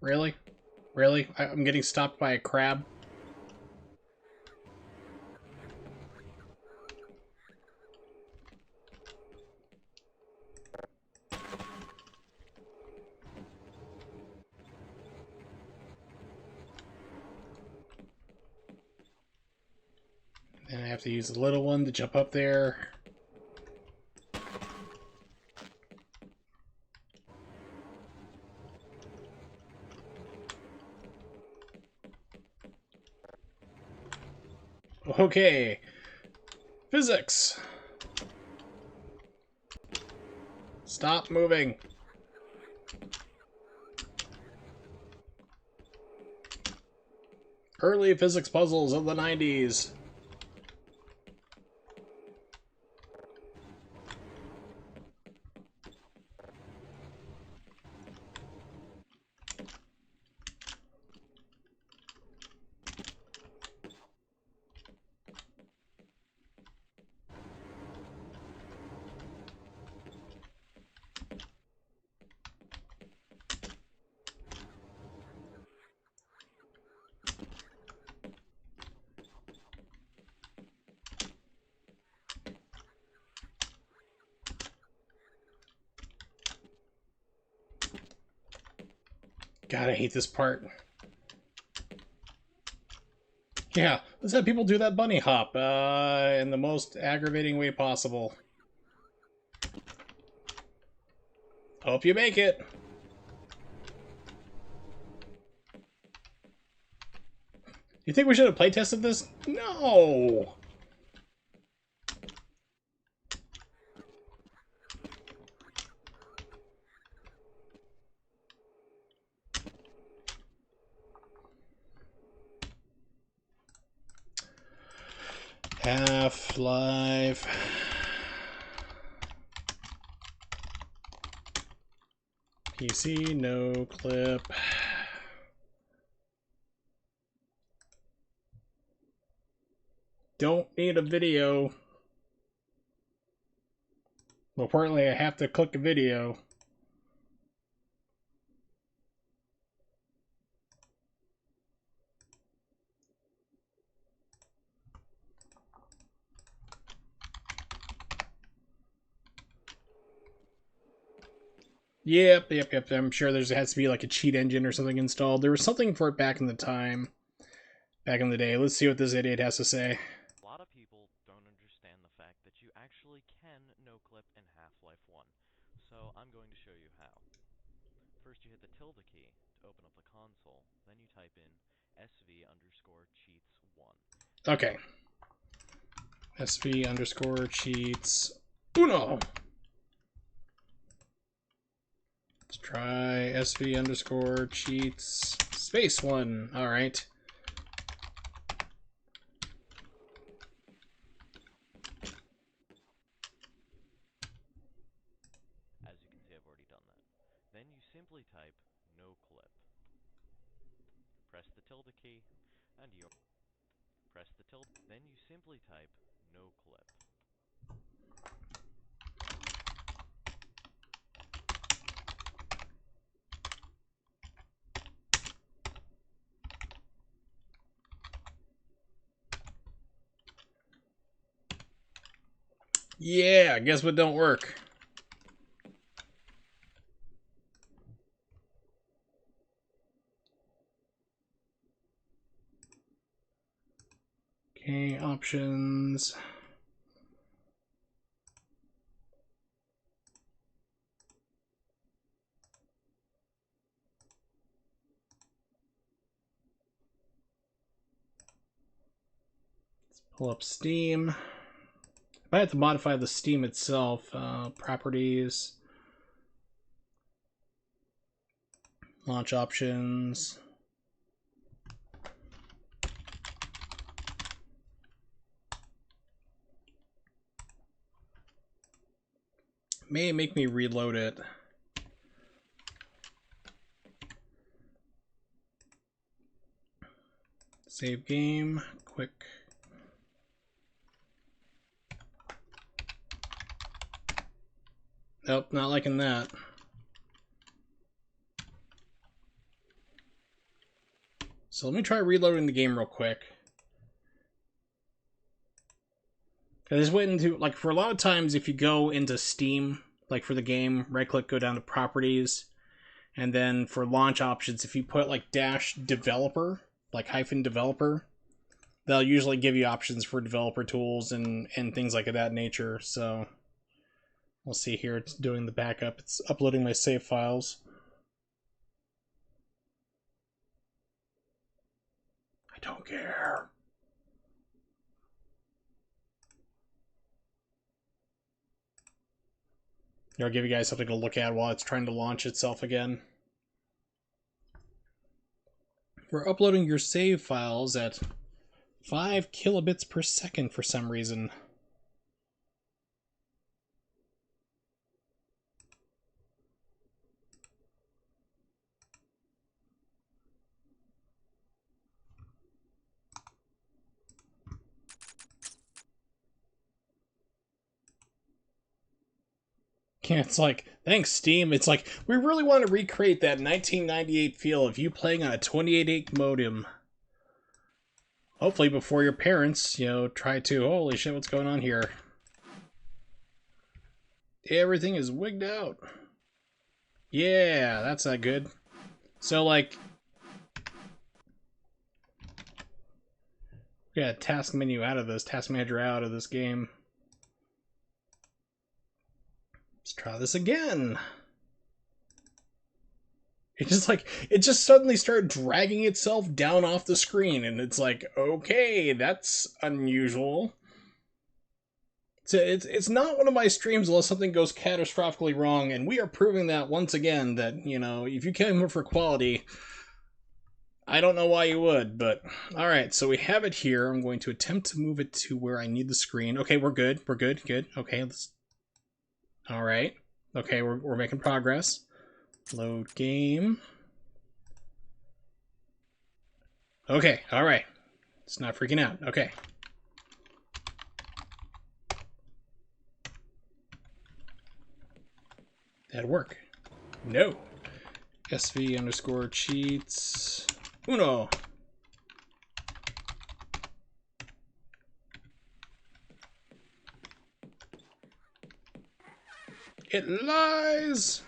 Really? Really? I'm getting stopped by a crab? have to use the little one to jump up there. Okay. Physics. Stop moving. Early physics puzzles of the 90s. God, I hate this part. Yeah, let's have people do that bunny hop in the most aggravating way possible. Hope you make it. You think we should have playtested this? No! Half-Life. PC, no clip. Don't need a video. Well, apparently I have to click a video. Yep. I'm sure there has to be like a cheat engine or something installed. There was something for it back in the time. Back in the day. Let's see what this idiot has to say. A lot of people don't understand the fact that you actually can no-clip in Half-Life 1. So I'm going to show you how. First you hit the tilde key to open up the console. Then you type in SV_cheats1. Okay. SV_cheats uno. Let's try SV_cheats space 1. Alright. As you can see, I've already done that. Then you simply type no clip. Press the tilde key, and you press the tilde. Then you simply type no clip. Yeah, guess what don't work? Okay, options. Let's pull up Steam. I might have to modify the Steam itself. Properties. Launch options. May make me reload it. Save game. Quick. Nope, not liking that. So let me try reloading the game real quick. I just went into, like, for a lot of times, if you go into Steam, like for the game, right click, go down to properties, and then for launch options, if you put like -developer, like -developer, they'll usually give you options for developer tools and things like that nature. So we'll see here. It's doing the backup. It's uploading my save files. I don't care. I'll give you guys something to look at while it's trying to launch itself again. We're uploading your save files at 5 kilobits per second for some reason. Yeah, it's like, thanks, Steam. It's like, we really want to recreate that 1998 feel of you playing on a 28.8 modem. Hopefully before your parents, try to, holy shit, what's going on here? Everything is wigged out. Yeah, that's not good. So, like, yeah, task menu out of this, task manager out of this game. Let's try this again. It just suddenly started dragging itself down off the screen, and it's like, okay, that's unusual. So it's not one of my streams unless something goes catastrophically wrong, and we are proving that once again that, if you came here for quality, I don't know why you would, but alright, so we have it here. I'm going to attempt to move it to where I need the screen. Okay, we're good. We're good. Good. Okay, let's... Alright. Okay, we're making progress. Load game. Okay, alright. It's not freaking out. Okay. That'd work. No. SV underscore cheats. Uno. It lies!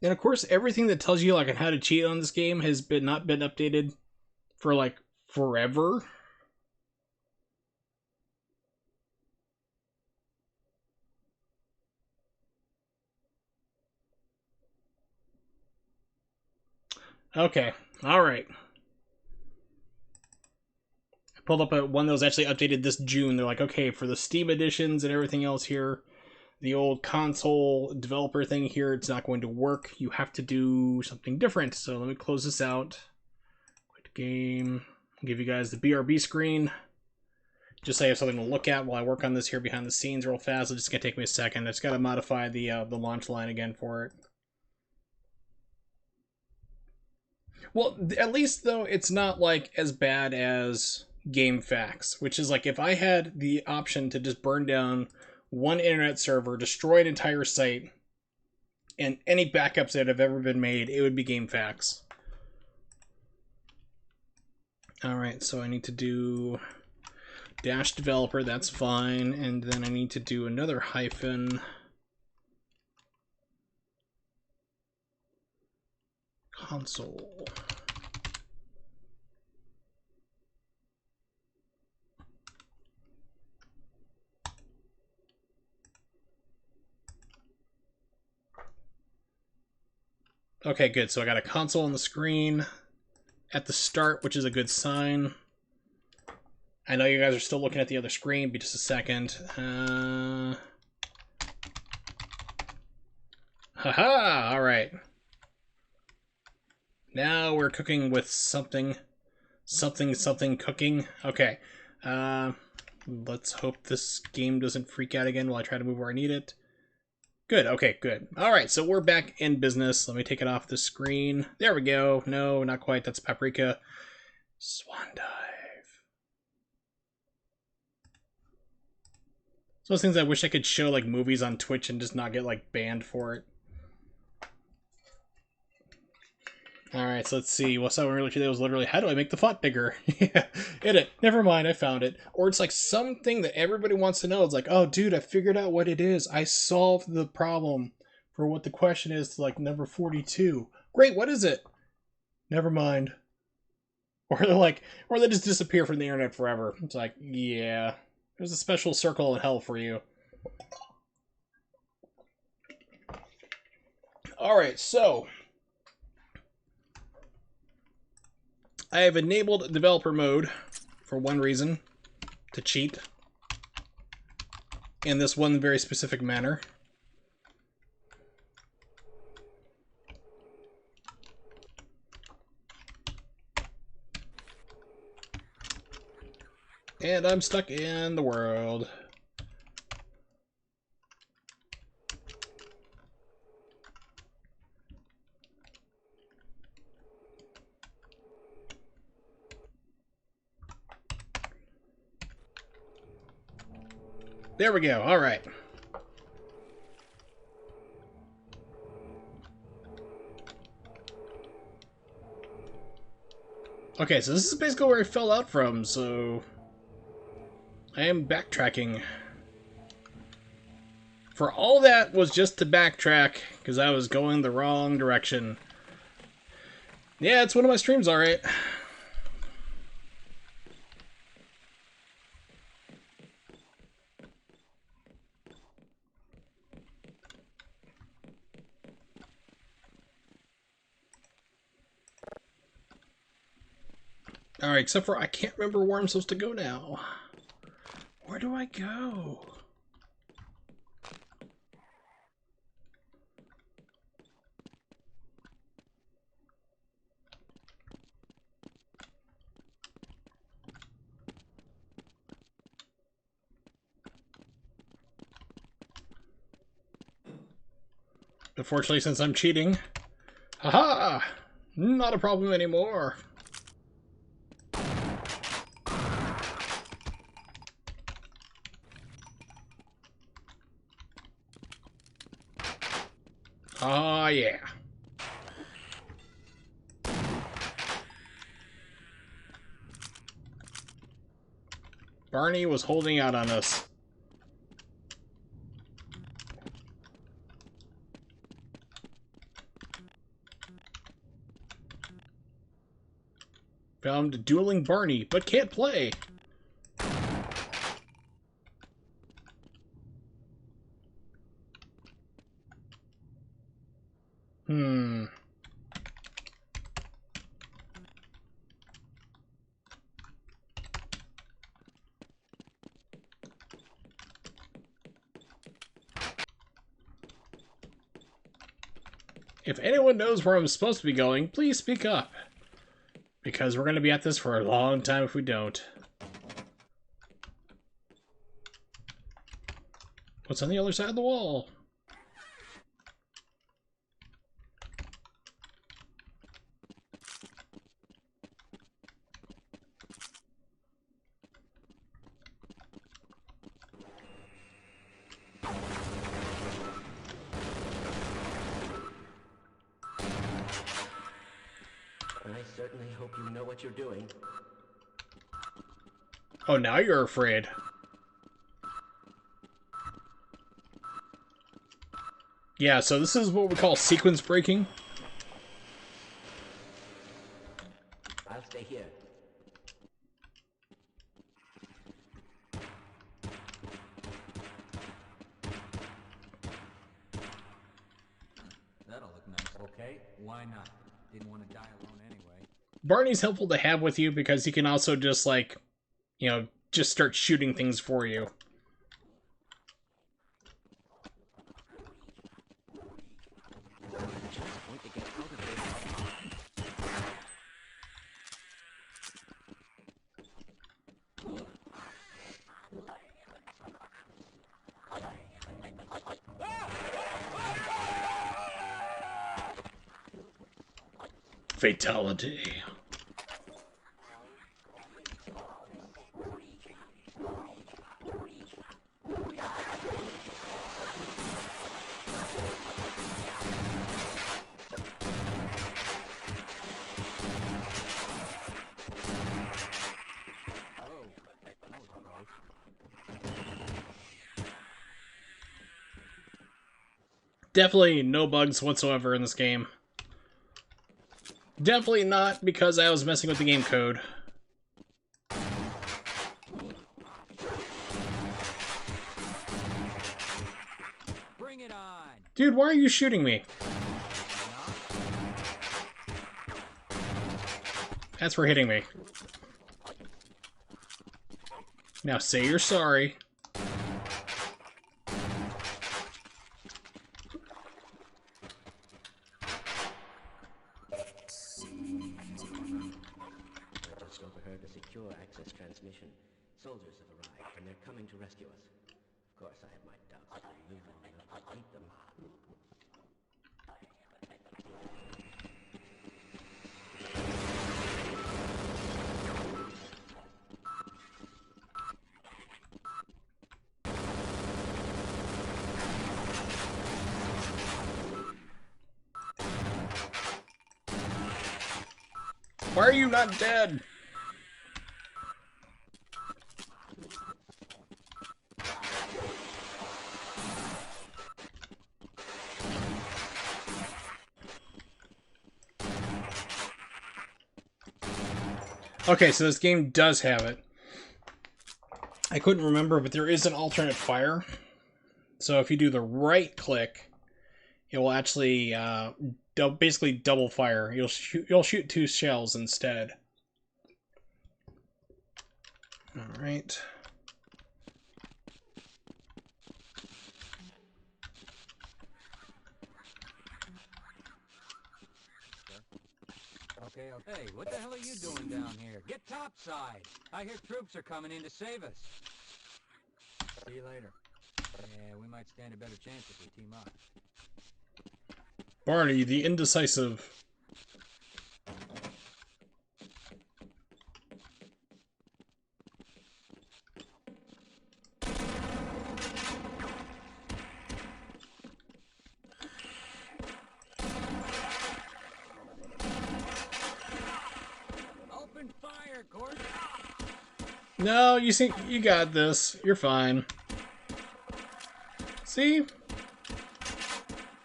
And of course, everything that tells you like on how to cheat on this game has not been updated for like forever. Okay, alright. I pulled up one that was actually updated this June. They're like, okay, for the Steam editions and everything else here, the old console developer thing here, it's not going to work. You have to do something different. So let me close this out. Quit game. I'll give you guys the BRB screen. Just so I have something to look at while I work on this here behind the scenes real fast. It's just going to take me a second. I just got to modify the launch line again for it. Well, at least, though, it's not, like, as bad as GameFAQs, which is, like, if I had the option to just burn down one internet server, destroy an entire site, and any backups that have ever been made, it would be GameFAQs. Alright, so I need to do dash developer, that's fine, and then I need to do another hyphen console. Okay, good. So I got a console on the screen at the start, which is a good sign. I know you guys are still looking at the other screen. Be just a second. Haha! Alright. Now we're cooking with something. Something cooking. Okay. Let's hope this game doesn't freak out again while I try to move where I need it. Good, okay, good. Alright, so we're back in business. Let me take it off the screen. There we go. No, not quite. That's Paprika. Swan dive. It's one of those things I wish I could show, like, movies on Twitch and just not get, like, banned for it. Alright, so let's see. What's that one earlier today was literally, how do I make the font bigger? Yeah, hit it. Never mind, I found it. Or it's like something that everybody wants to know. It's like, oh, dude, I figured out what it is. I solved the problem for what the question is to like number 42. Great, what is it? Never mind. Or they're like, or they just disappear from the internet forever. It's like, yeah, there's a special circle in hell for you. Alright, so I have enabled developer mode for one reason, to cheat, in this one very specific manner. And I'm stuck in the world. There we go, alright. Okay, so this is basically where I fell out from, so I am backtracking. For all that was just to backtrack, because I was going the wrong direction. Yeah, it's one of my streams, alright. Alright, except for I can't remember where I'm supposed to go now. Where do I go? Unfortunately, since I'm cheating, haha! Not a problem anymore. Ah, yeah. Barney was holding out on us. Found dueling Barney, but can't play. If anyone knows where I'm supposed to be going, please speak up. Because we're going to be at this for a long time if we don't. What's on the other side of the wall? I certainly hope you know what you're doing. Oh, now you're afraid. Yeah, so this is what we call sequence breaking. I'll stay here. That'll look nice. Okay, why not? Didn't want to die alone anyway. Barney's helpful to have with you because he can also just, like, you know, just start shooting things for you. Fatality. Definitely no bugs whatsoever in this game. Definitely not because I was messing with the game code. Bring it on. Dude, why are you shooting me? That's for hitting me. Now say you're sorry. Just overheard a secure access transmission. Soldiers have arrived, and they're coming to rescue us. Of course, I have my doubts that we'll live long enough to beat them. Why are you not dead? Okay, so this game does have it. I couldn't remember, but there is an alternate fire. So if you do the right click, it will actually basically double fire. You'll shoot 2 shells instead. All right. Okay, hey, what the hell are you doing down here? Get topside. I hear troops are coming in to save us. See you later. Yeah, we might stand a better chance if we team up. Barney, the indecisive. Open fire, Gordon. No, you see, you got this. You're fine. See?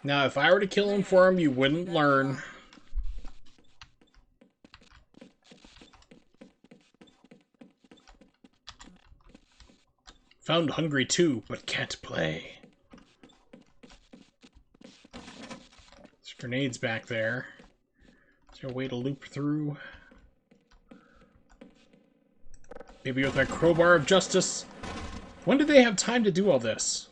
Now, if I were to kill him for him, you wouldn't learn. Found hungry too, but can't play. There's grenades back there. Is there a way to loop through? Maybe with my crowbar of justice? When did they have time to do all this?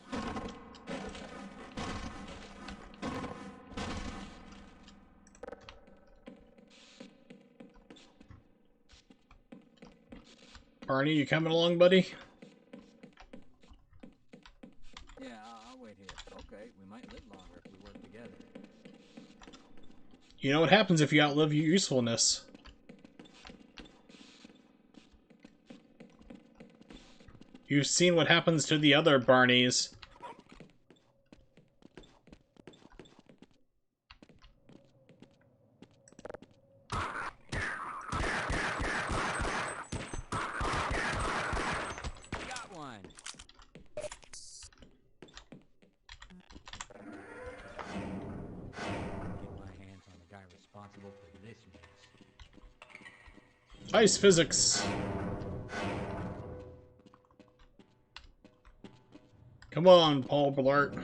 Barney, you coming along, buddy? Yeah, I'll wait here. Okay, we might live longer if we work together. You know what happens if you outlive your usefulness. You've seen what happens to the other Barneys. Got one. Get my hands on the guy responsible for this mess. Ice physics. Come on, Paul Blart.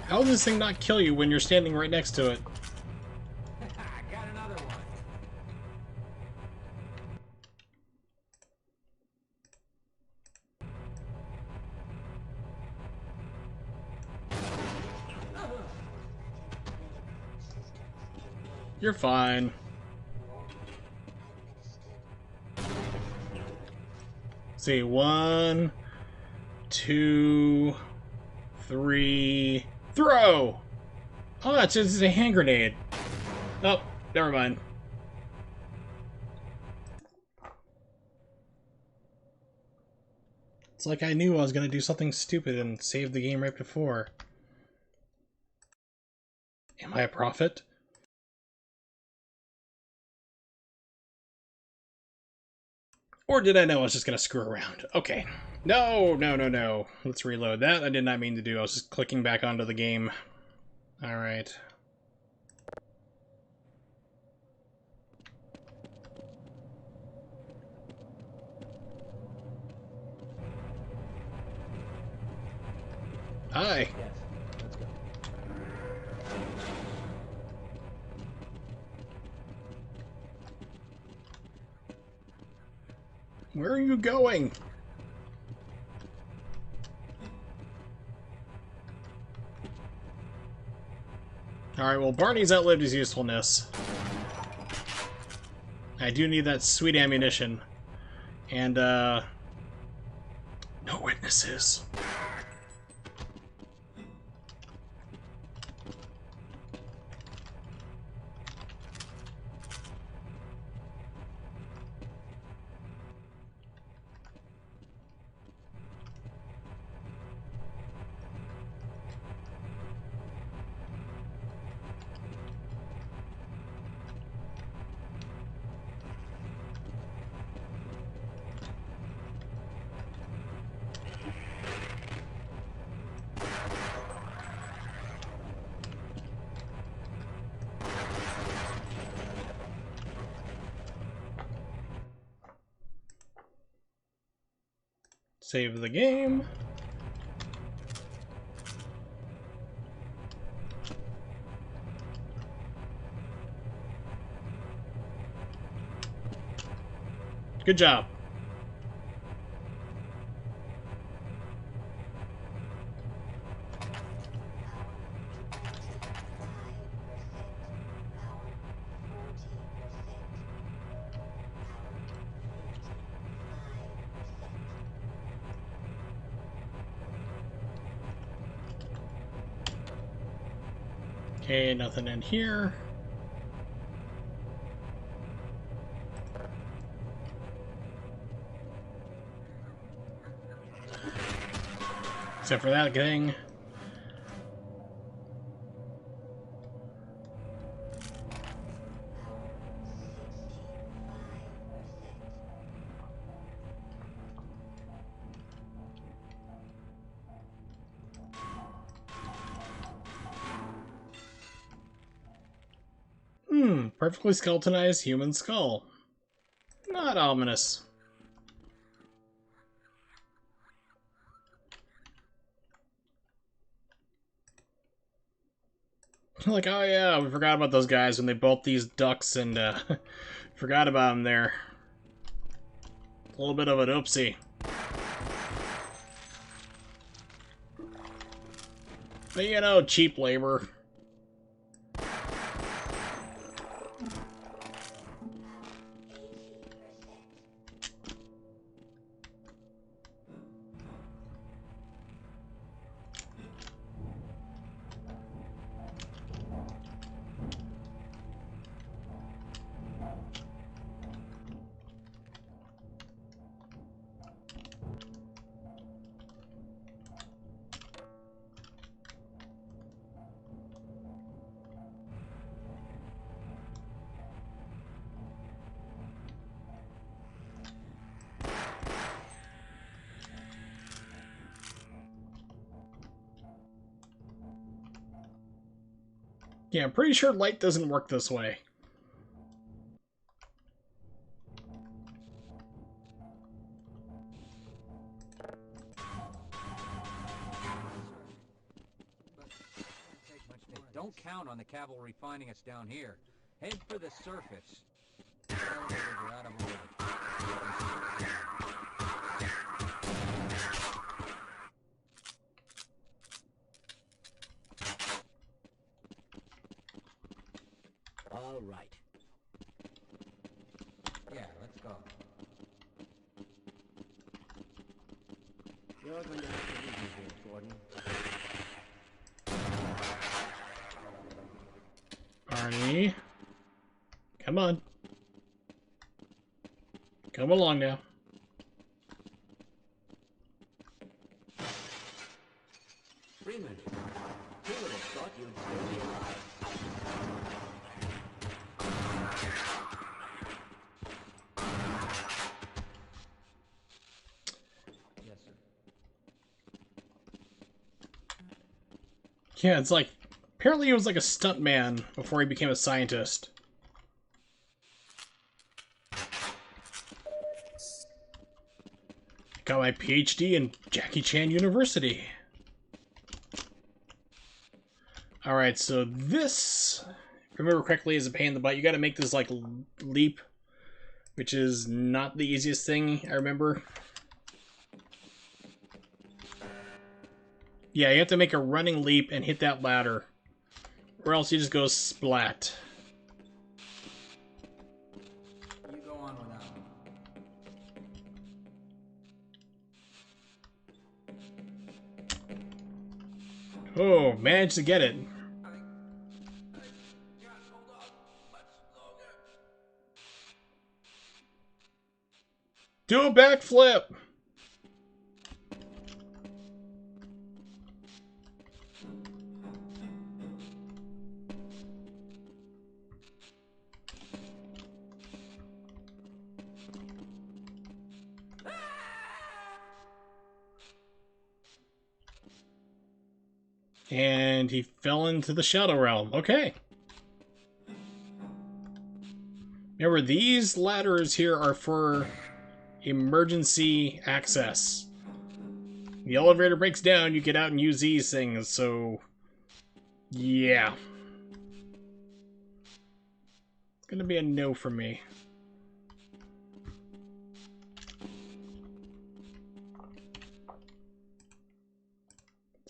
How does this thing not kill you when you're standing right next to it? Got another one. You're fine. See, 1, 2, 3, throw! Oh, that's just a hand grenade. Oh, never mind. It's like I knew I was gonna do something stupid and save the game right before. Am I a prophet? Or did I know I was just gonna screw around? Okay. No, no, no, no. Let's reload that. I did not mean to do. I was just clicking back onto the game. Alright. Hi. Yes, let's go. Where are you going? Alright, well, Barney's outlived his usefulness. I do need that sweet ammunition. And, no witnesses. Save the game. Good job. Okay, nothing in here. Except for that thing. Perfectly skeletonized human skull. Not ominous. Like, oh yeah, we forgot about those guys when they built these ducks and, forgot about them there. A little bit of an oopsie. But, you know, cheap labor. Yeah, I'm pretty sure light doesn't work this way. Don't count on the cavalry finding us down here. Head for the surface. You're out of order. All right. Yeah, let's go. You're going to have to leave me here, Gordon. Arnie. Come on. Come along now. Freeman, who would have thought you'd still be alive? Yes, sir. Yeah, it's like... Apparently he was like a stuntman before he became a scientist. Got my PhD in Jackie Chan University. Alright, so this, if I remember correctly, is a pain in the butt. You gotta make this, like, leap, which is not the easiest thing, I remember. Yeah, you have to make a running leap and hit that ladder, or else you just go splat. You go on without me. Oh, managed to get it. Do a backflip! And he fell into the Shadow Realm. Okay. Remember, these ladders here are for emergency access. The elevator breaks down, you get out and use these things, so... yeah. It's gonna be a no for me.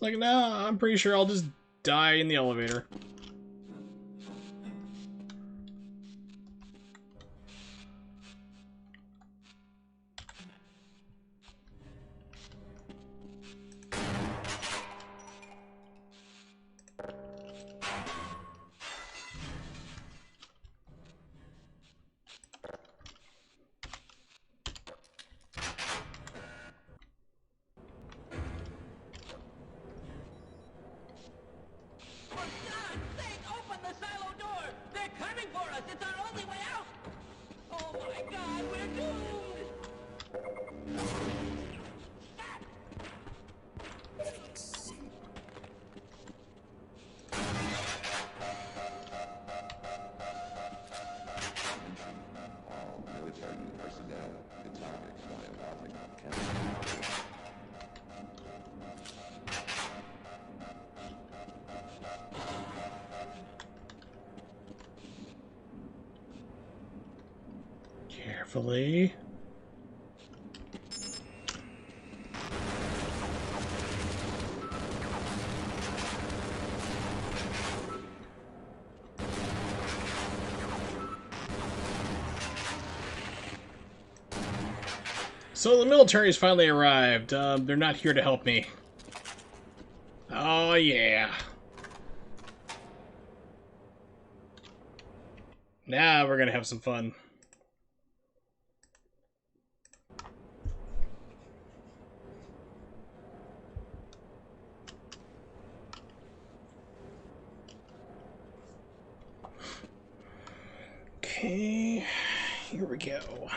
Like, no, I'm pretty sure I'll just die in the elevator. Carefully. So the military's finally arrived. They're not here to help me. Oh, yeah. Now we're gonna have some fun. Okay, here we go.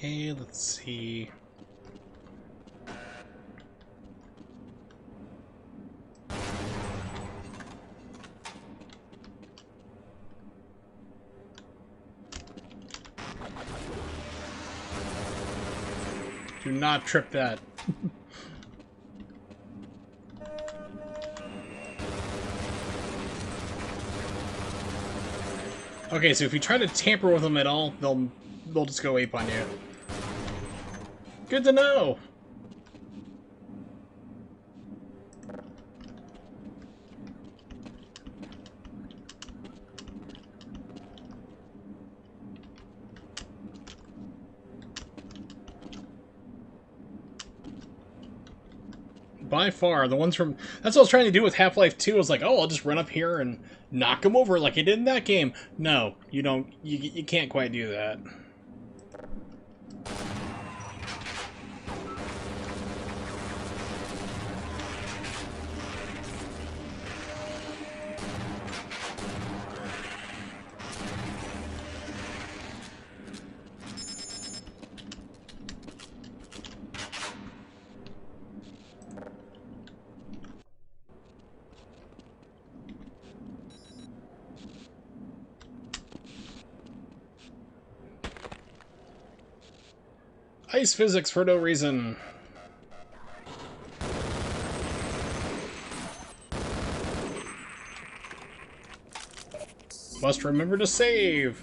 Okay, let's see. Do not trip that. Okay, so if you try to tamper with them at all, they'll just go ape on you. Good to know. By far, the ones from... That's what I was trying to do with Half-Life 2. I was like, oh, I'll just run up here and knock them over like I did in that game. No, you don't. You can't quite do that. Ice physics for no reason. Must remember to save.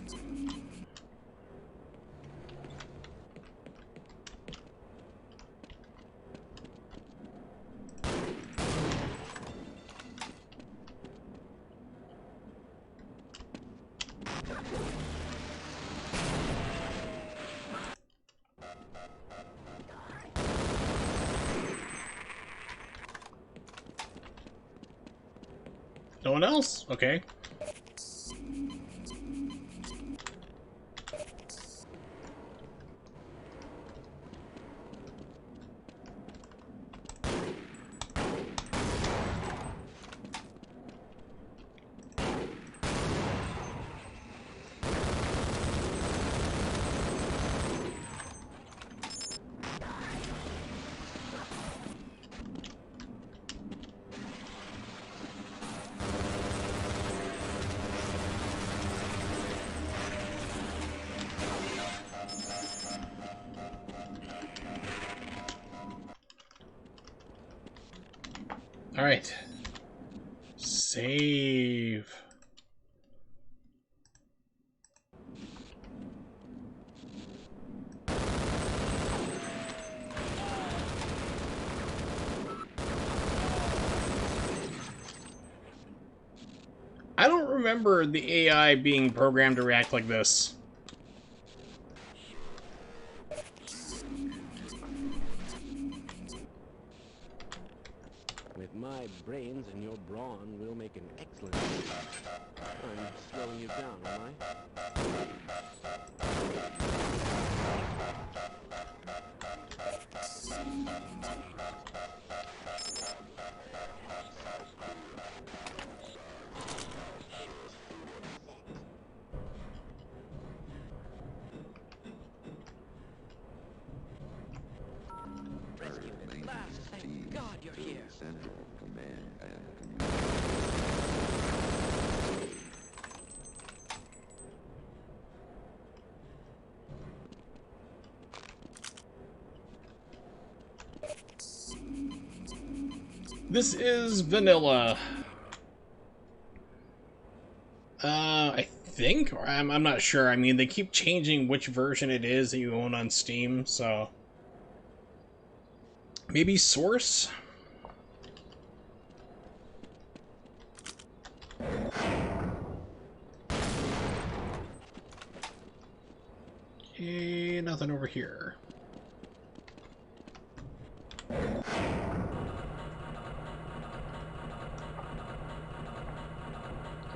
No one else? Okay. All right. Save. I don't remember the AI being programmed to react like this. With my brains and your brawn, we'll make an excellent team. I'm slowing you down, am I? Rescue at last. Thank God you're here. Central Command and This is vanilla. I think, or I'm not sure. I mean, they keep changing which version it is that you own on Steam, so maybe Source. Okay, nothing over here.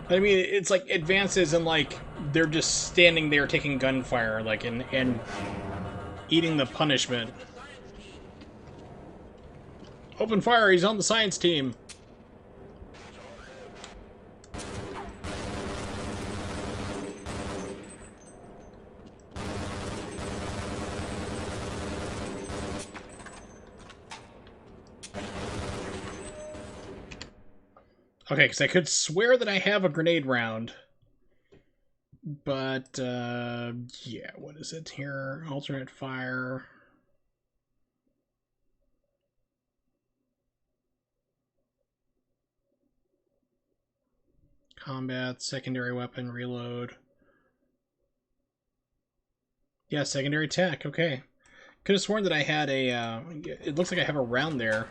I mean, it's like advances and like they're just standing there taking gunfire, like and eating the punishment. Open fire! He's on the science team. Okay, because I could swear that I have a grenade round. But, yeah, what is it here? Alternate fire. Combat, secondary weapon, reload. Yeah, secondary attack, okay. Could have sworn that I had a, it looks like I have a round there.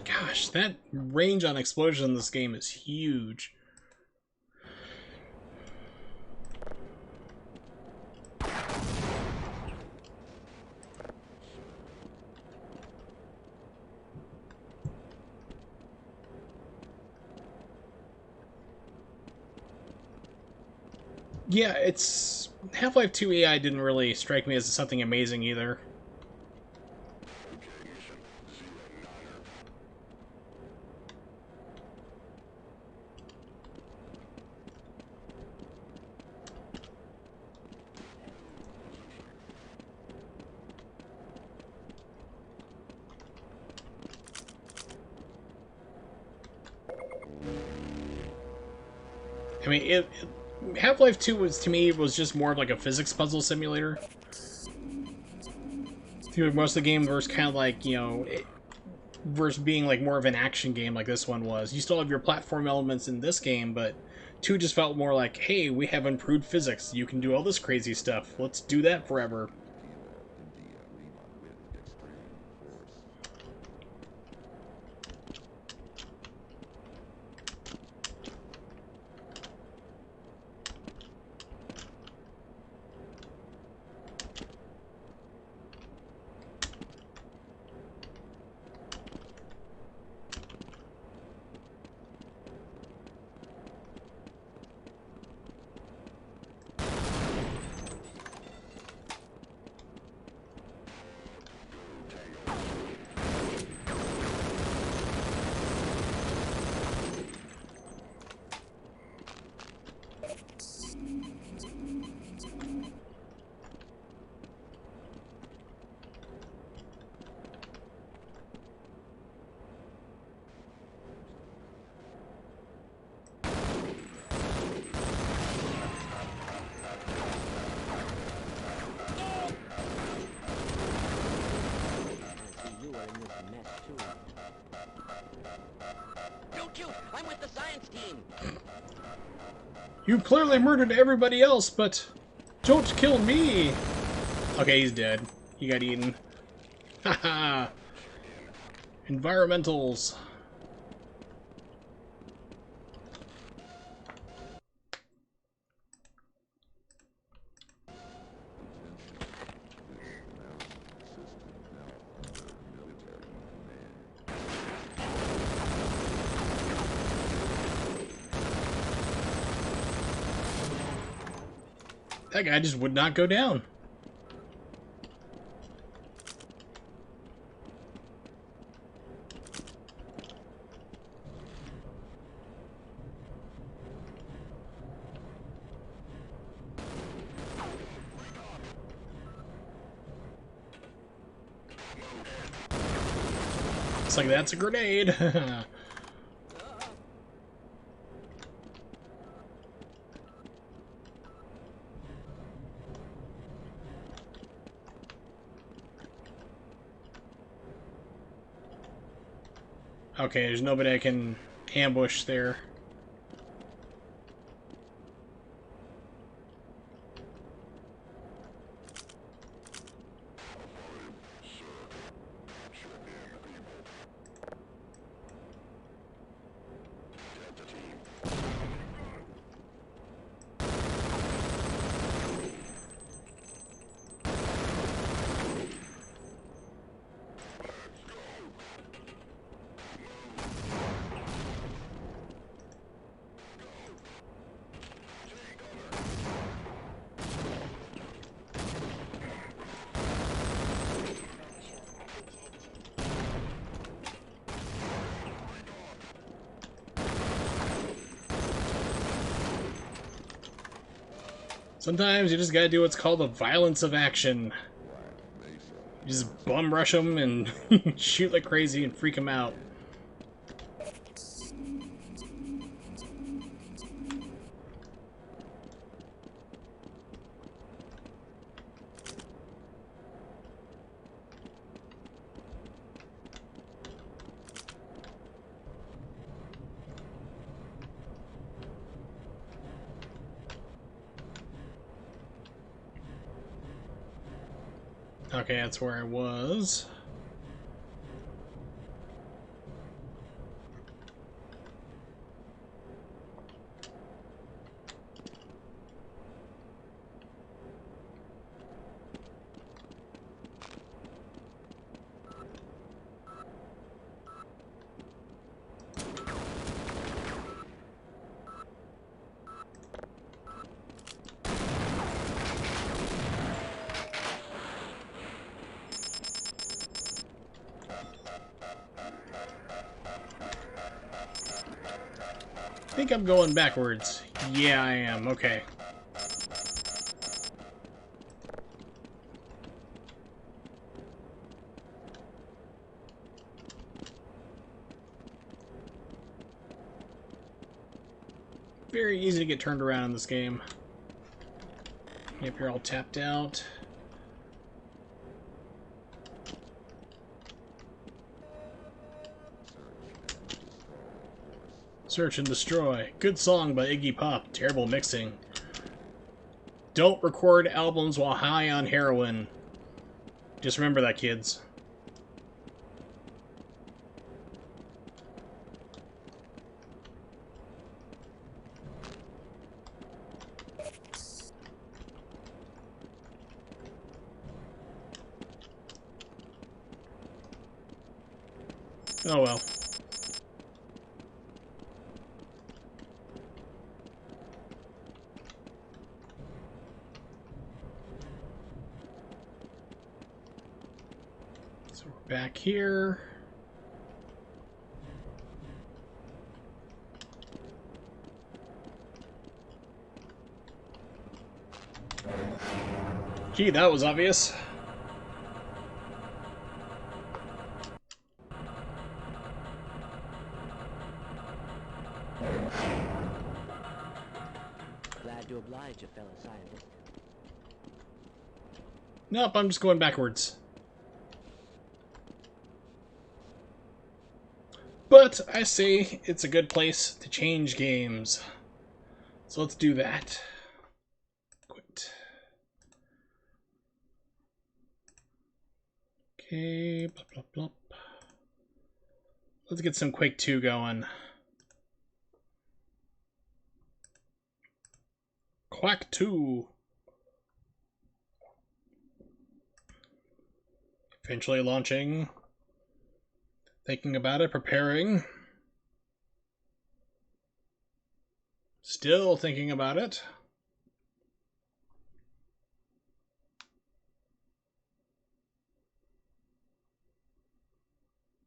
Gosh, that range on explosion in this game is huge. Yeah, it's... Half-Life 2 AI didn't really strike me as something amazing either. I mean, Half-Life 2 was, to me, was just more of like a physics puzzle simulator. Most of the game versus kind of like, you know, versus being like more of an action game like this one was. You still have your platform elements in this game, but 2 just felt more like, hey, we have improved physics. You can do all this crazy stuff. Let's do that forever. I'm with the science team. You clearly murdered everybody else, but don't kill me. Okay, he's dead. He got eaten. Haha. Environmentals. That guy just would not go down. Looks like that's a grenade. Okay, there's nobody I can ambush there. Sometimes you just gotta do what's called the violence of action. You just bum rush them and shoot like crazy and freak them out. Okay, that's where I was. I think I'm going backwards. Yeah, I am. Okay. Very easy to get turned around in this game. Yep, you're all tapped out. Search and Destroy. Good song by Iggy Pop. Terrible mixing. Don't record albums while high on heroin. Just remember that, kids. Oh well. So we're back here. Gee, that was obvious. Glad to oblige a fellow scientist. Nope, I'm just going backwards. But I say it's a good place to change games. So let's do that. Quit. Okay, blop, blop, blop. Let's get some Quake 2 going. Quake 2. Eventually launching. Thinking about it, preparing. Still thinking about it.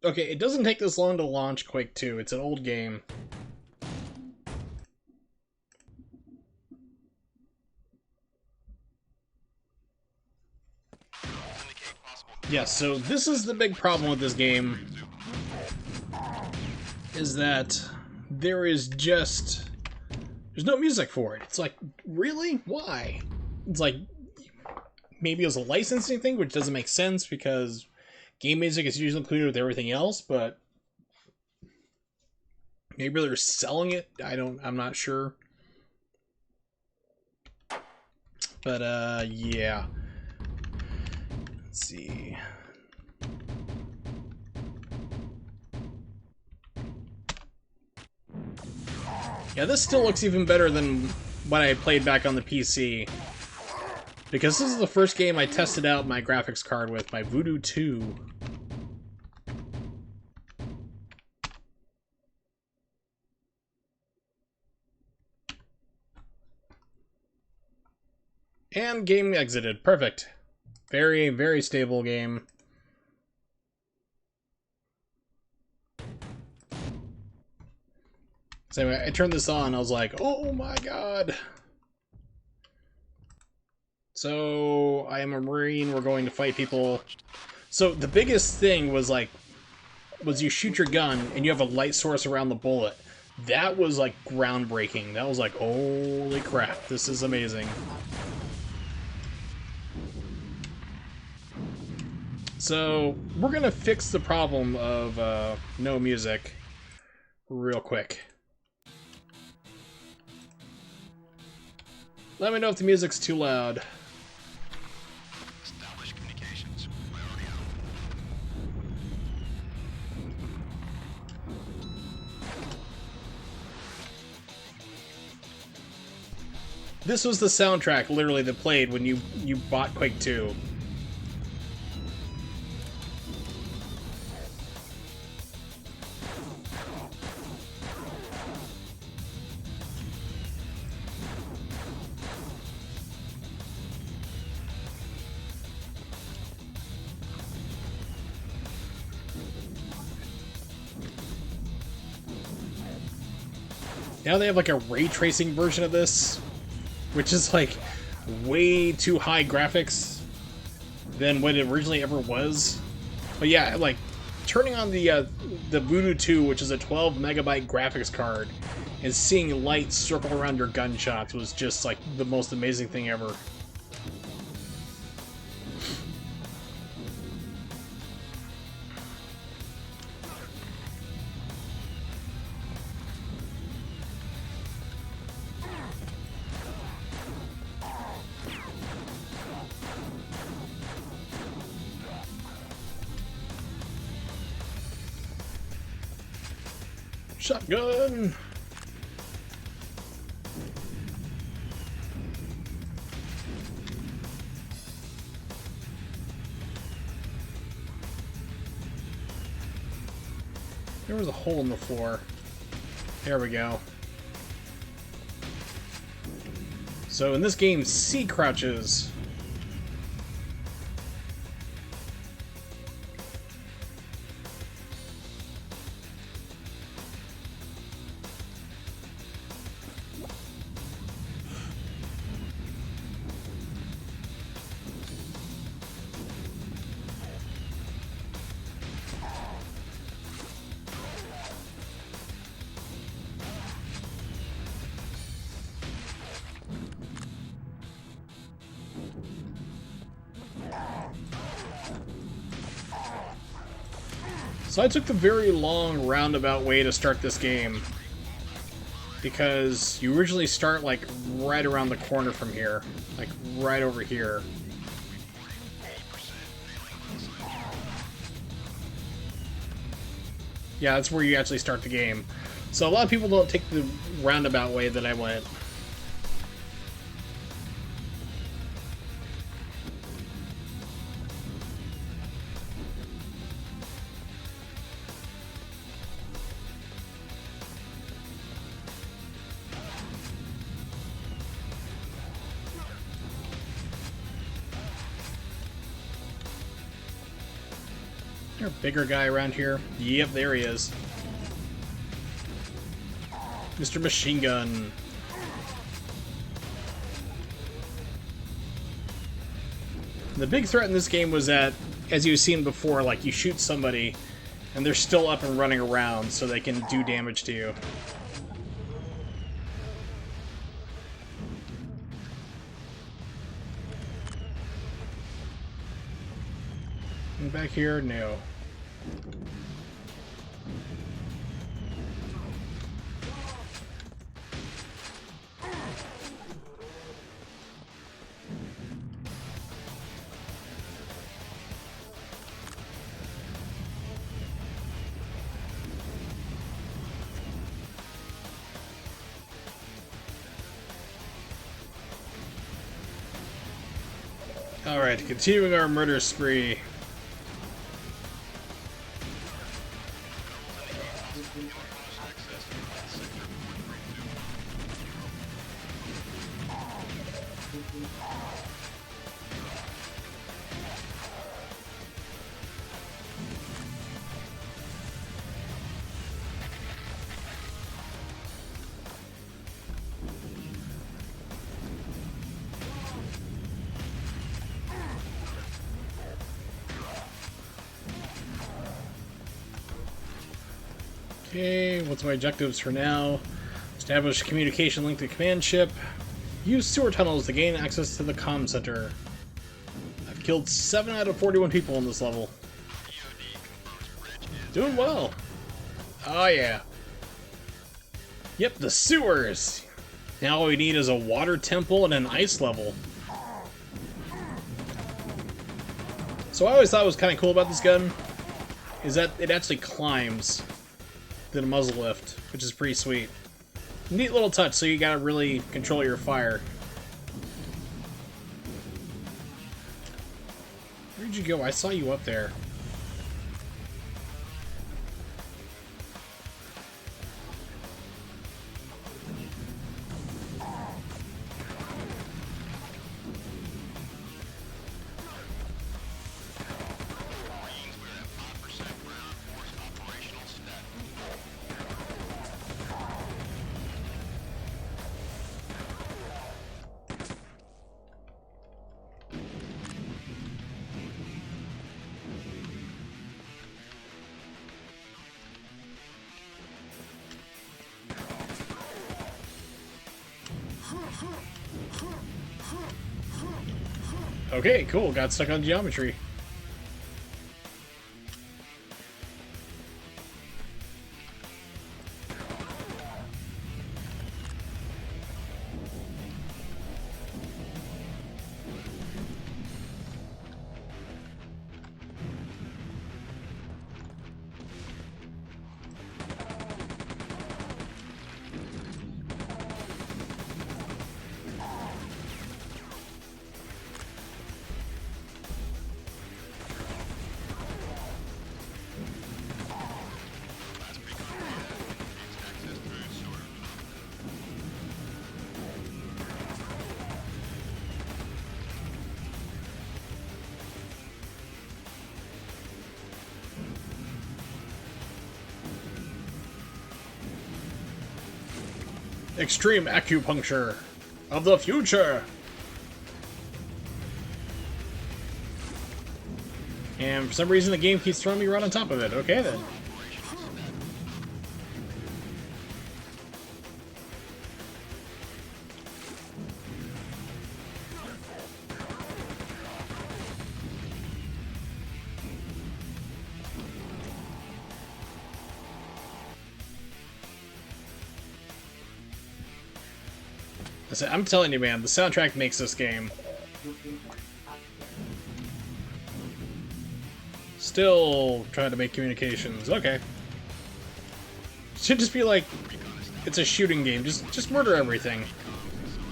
Okay, it doesn't take this long to launch Quake 2. It's an old game. Yeah, so this is the big problem with this game. Is that there's no music for it. It's like, really? Why? It's like, maybe it was a licensing thing, which doesn't make sense because game music is usually included with everything else, but maybe they're selling it. I'm not sure. But, yeah. Let's see. Yeah, this still looks even better than what I played back on the PC. Because this is the first game I tested out my graphics card with, my Voodoo 2. And game exited. Perfect. Very, very stable game. So anyway, I turned this on, I was like, oh my god. So I am a Marine. We're going to fight people. So the biggest thing was you shoot your gun and you have a light source around the bullet. That was like groundbreaking. That was like, holy crap, this is amazing. So we're gonna fix the problem of no music real quick. Let me know if the music's too loud. Establish communications. This was the soundtrack, literally, that played when you bought Quake 2. Now they have like a ray tracing version of this, which is like way too high graphics than what it originally ever was. But yeah, like turning on the Voodoo 2, which is a 12 megabyte graphics card, and seeing light circle around your gunshots was just like the most amazing thing ever. Shotgun! There was a hole in the floor. There we go. So in this game, C crouches. So I took the very long roundabout way to start this game, because you originally start like right around the corner from here, like right over here. Yeah, that's where you actually start the game. So a lot of people don't take the roundabout way that I went. Is there a bigger guy around here? Yep, there he is. Mr. Machine Gun. The big threat in this game was that, as you've seen before, like you shoot somebody and they're still up and running around so they can do damage to you. And back here, no. Alright, continuing our murder spree. Okay, what's my objectives for now? Establish communication link to command ship. Use sewer tunnels to gain access to the comm center. I've killed 7 out of 41 people in this level. Doing well. Oh yeah. Yep, the sewers. Now all we need is a water temple and an ice level. So I always thought was kind of cool about this gun is that it actually climbs to the muzzle lift, which is pretty sweet. Neat little touch, so you gotta really control your fire. Where'd you go? I saw you up there. Okay, cool. Got stuck on geometry. Extreme acupuncture of the future. And for some reason the game keeps throwing me right on top of it. Okay then. I'm telling you, man, the soundtrack makes this game. Still trying to make communications. Okay. Should just be like, it's a shooting game. Just murder everything.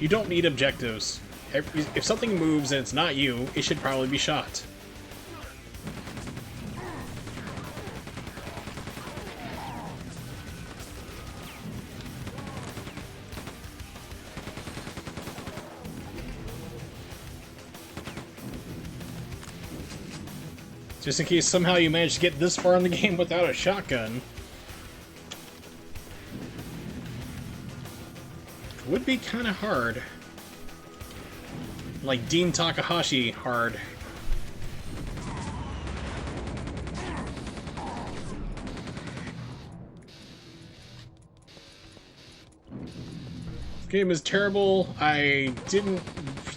You don't need objectives. If something moves and it's not you, it should probably be shot. Just in case somehow you manage to get this far in the game without a shotgun. Would be kind of hard. Like Dean Takahashi hard. This game is terrible. I didn't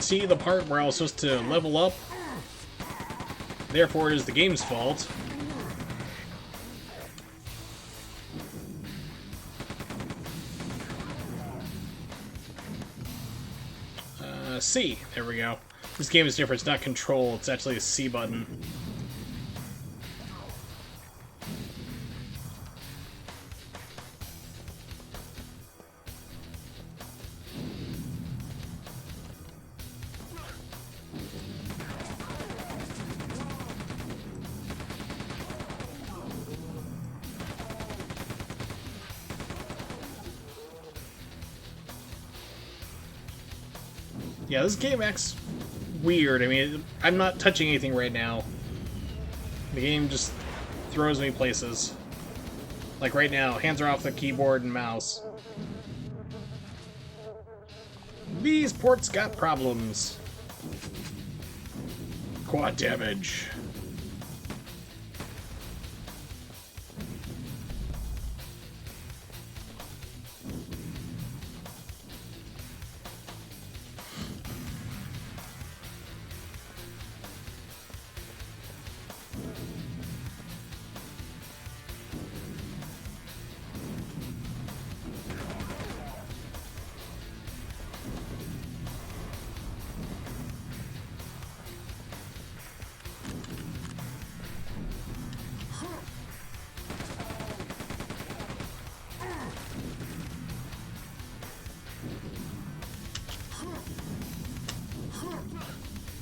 see the part where I was supposed to level up. Therefore, it is the game's fault. C. There we go. This game is different. It's not control. It's actually a C button. Yeah, this game acts weird. I mean, I'm not touching anything right now. The game just throws me places. Like right now, hands are off the keyboard and mouse. These ports got problems. Quad damage.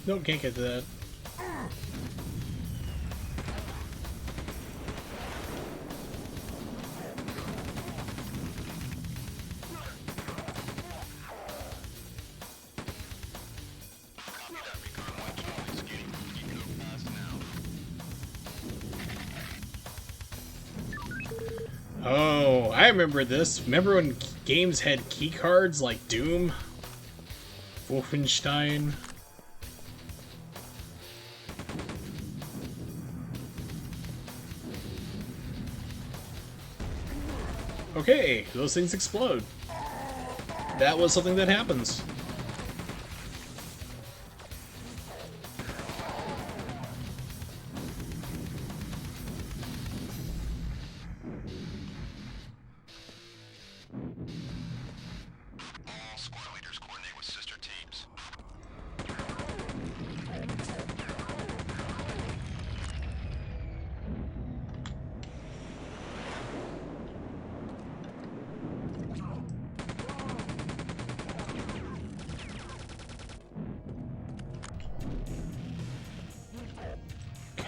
Nope, can't get to that. Oh, I remember this. Remember when games had key cards like Doom? Wolfenstein? Okay, those things explode. That was something that happens.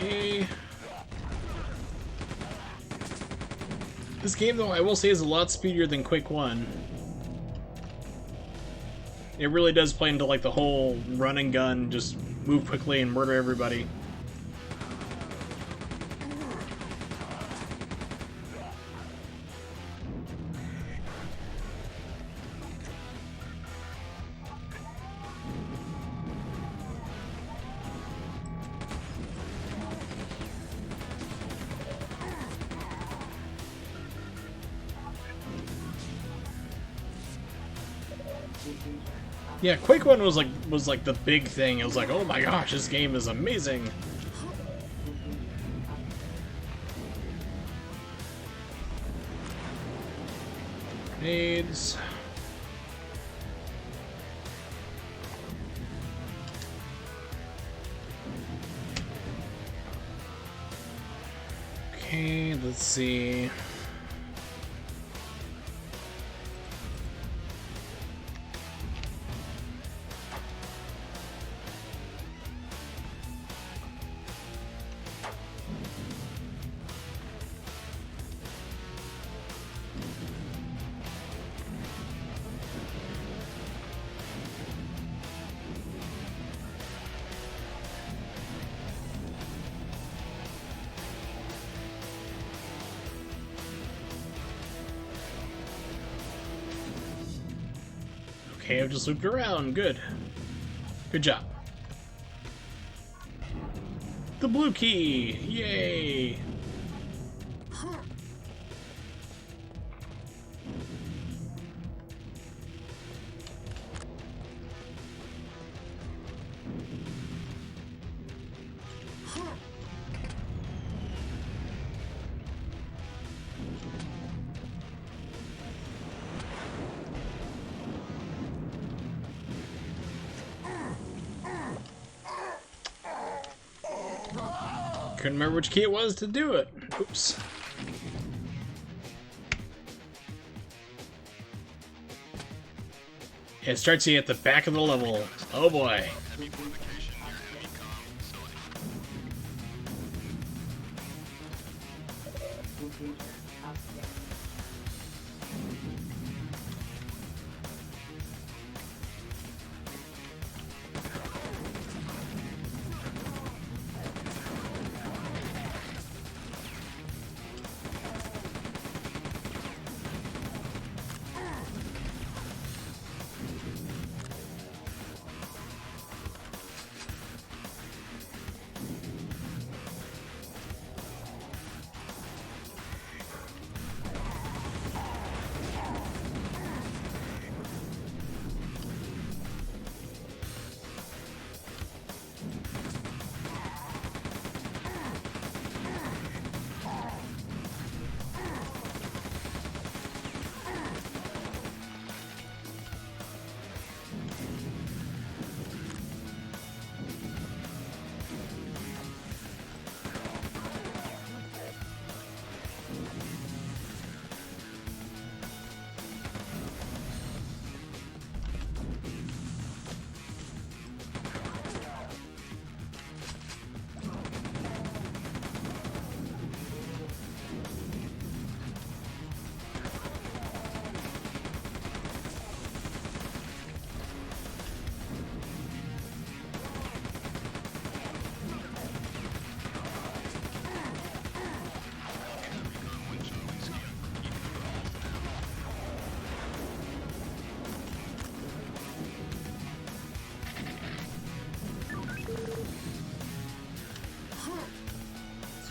Okay. This game, though, I will say, is a lot speedier than Quake 1. It really does play into, like, the whole run and gun, just move quickly and murder everybody. Yeah, Quake 1 was like the big thing. It was like, oh my gosh, this game is amazing. Grenades. Okay, let's see. Okay, I've just looped around. Good. Good job. The blue key! Yay! Couldn't remember which key it was to do it. Oops. It starts you at the back of the level. Oh boy.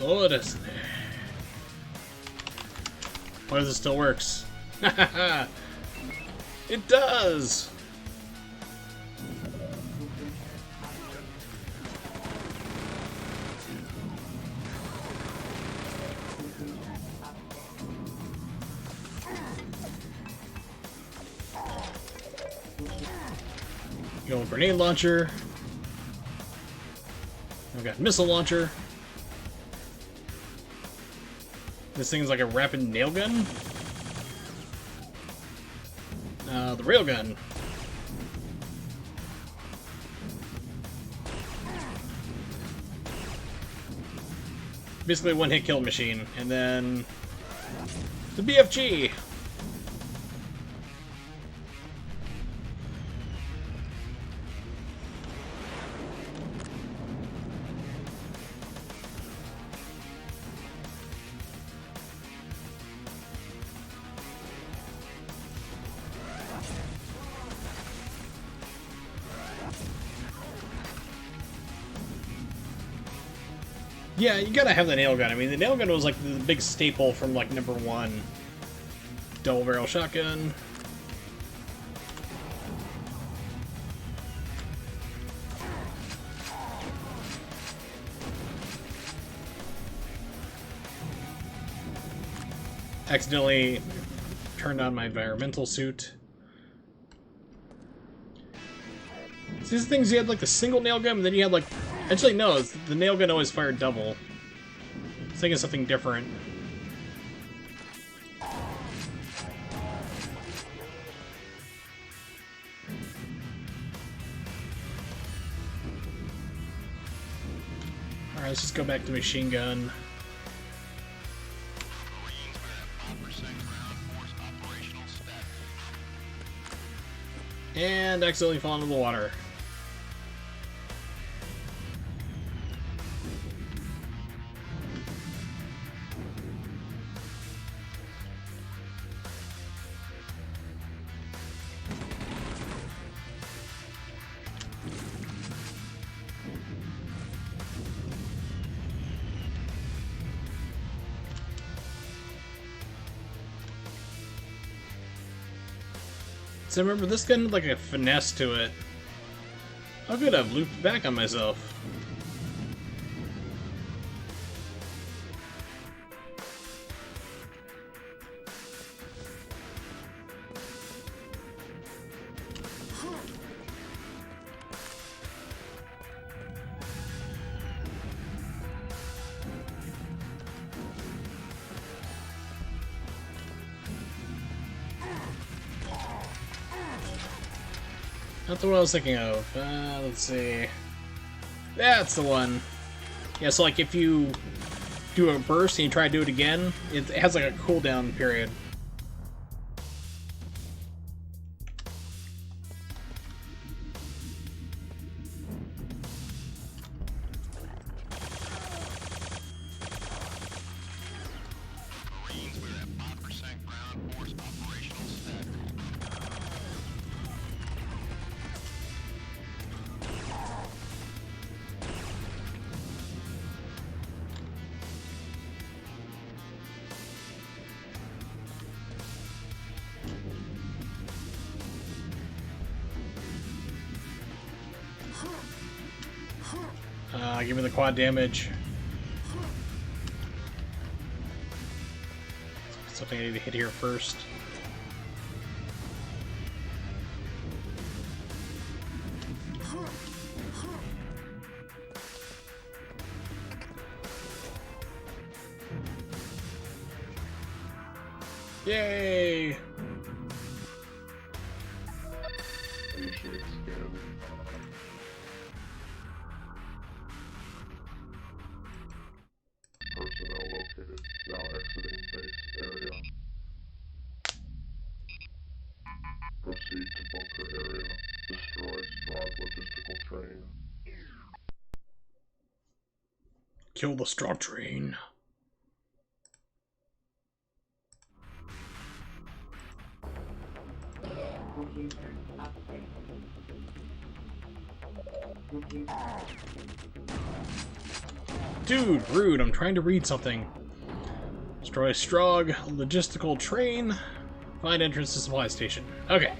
そうですね. What if this still works? It does! The old grenade launcher. I've got missile launcher. This thing's like a rapid nail gun. The railgun. Basically a one-hit kill machine. And then the BFG. Yeah, you gotta have the nail gun. I mean, the nail gun was like the big staple from like #1. Double barrel shotgun. Accidentally turned on my environmental suit. So these things, you had like the single nail gun, and then you had like... Actually, no, the nail gun always fired double. I was thinking something different. Alright, let's just go back to machine gun. And accidentally fall into the water. So remember, this gun had like a finesse to it. How good I've looped back on myself. Not the one I was thinking of. Let's see. That's the one. Yeah, so like if you do a burst and you try to do it again, it has like a cooldown period. Give me the quad damage. Something I need to hit here first. Yay! Personnel located, now exiting base area. Proceed to bunker area. Destroy Strahd logistical train. Kill the Strahd train. Dude, rude, I'm trying to read something. Destroy Strog, logistical train. Find entrance to supply station. Okay.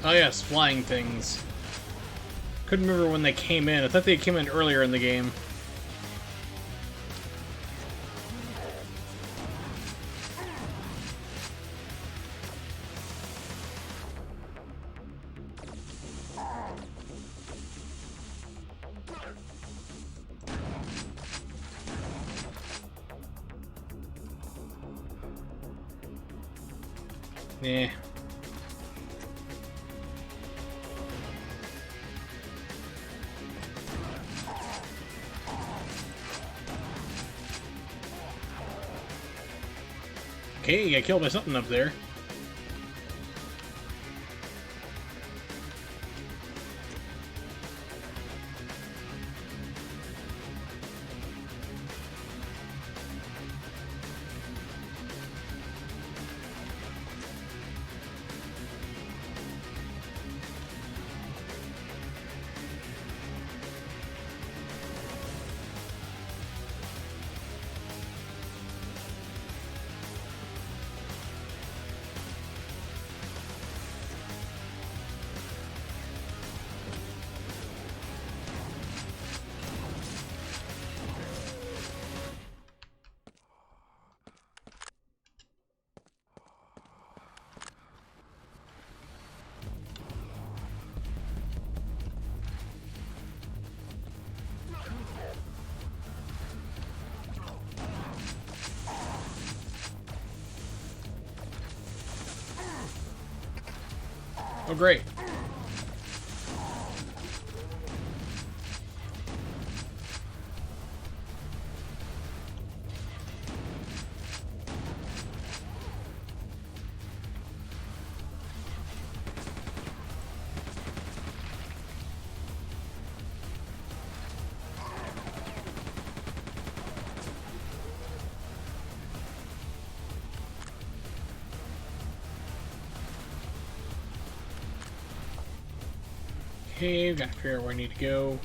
Oh yes, flying things. Couldn't remember when they came in. I thought they came in earlier in the game. Yeah. Okay, you got killed by something up there. Oh, great. Okay, gotta figure out where I need to go.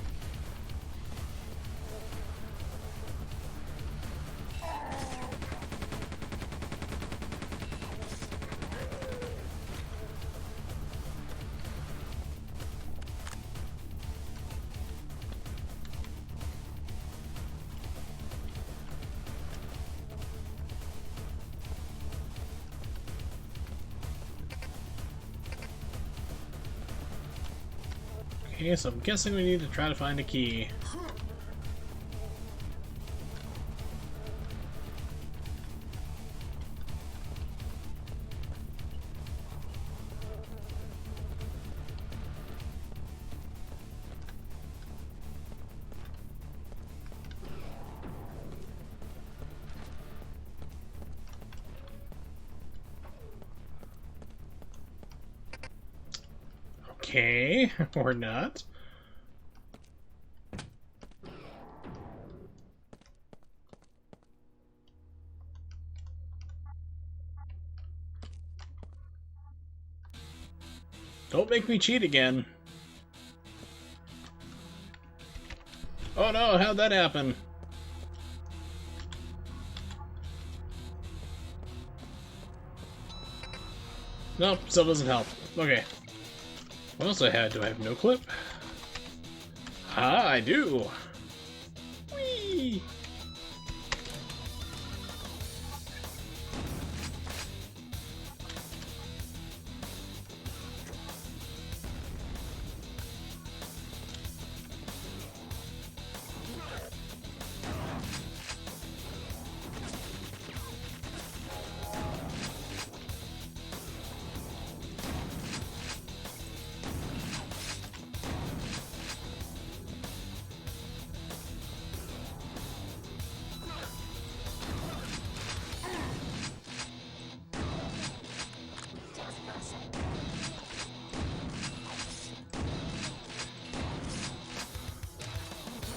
Okay, so I'm guessing we need to try to find a key. Okay, or not. Don't make me cheat again. Oh no, how'd that happen? Nope, still doesn't help. Okay. What else do I have no clip? Ah, I do! Whee!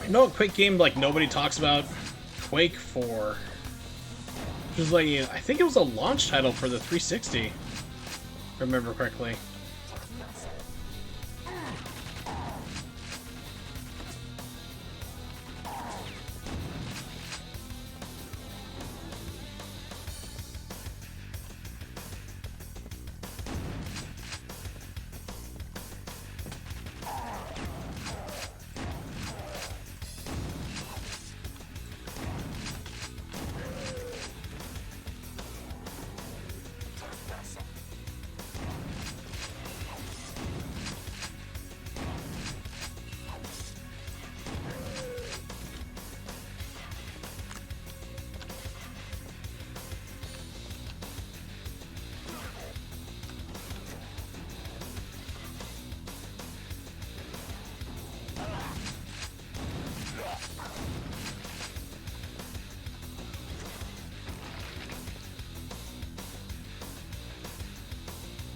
You know, a Quake game like nobody talks about? Quake 4. Which was like, I think it was a launch title for the 360. If I remember correctly.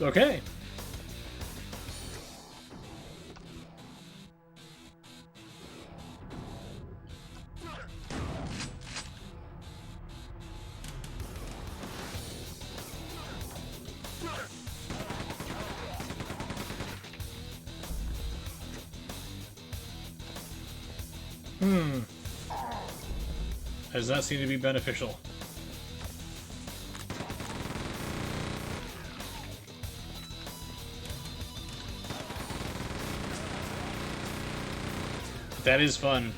Okay. Does that seem to be beneficial? That is fun.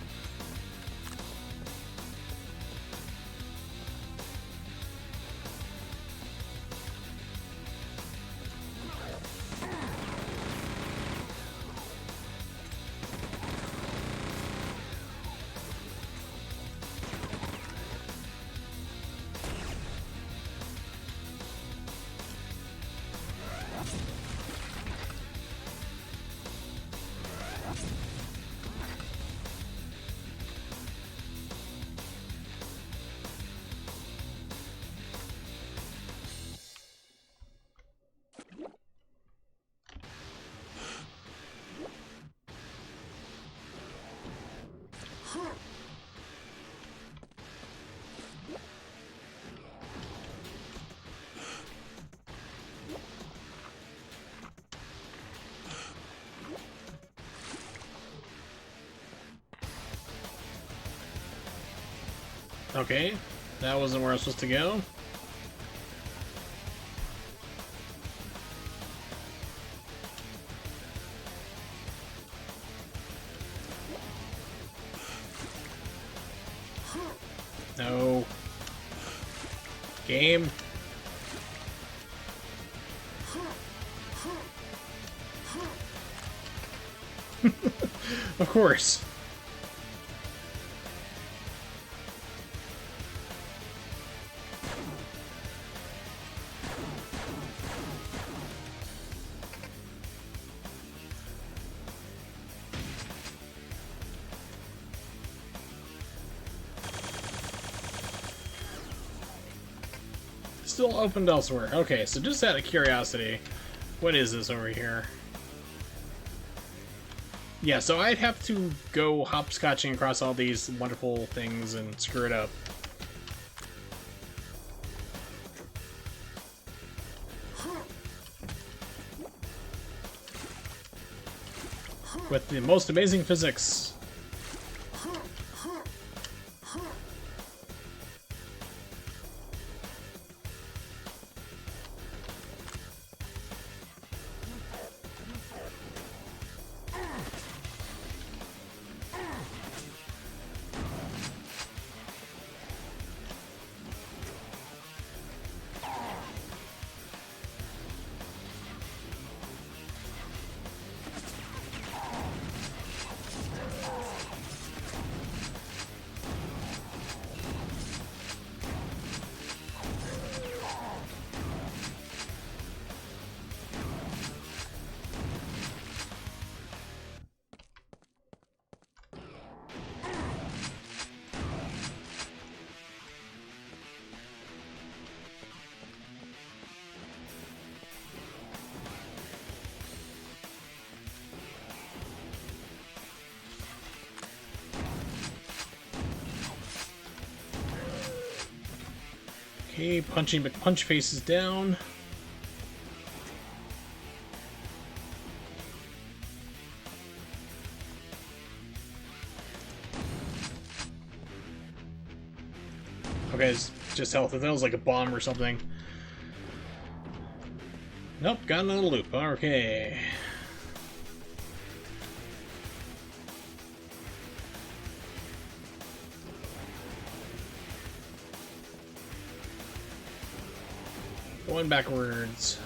Okay, that wasn't where I was supposed to go. No. Game. Of course. Still opened elsewhere. Okay, so just out of curiosity, what is this over here? Yeah, so I'd have to go hopscotching across all these wonderful things and screw it up. With the most amazing physics. Okay, punching McPunch faces down. Okay, it's just health. If that was like a bomb or something. Nope, got another loop. Okay. Going backwards.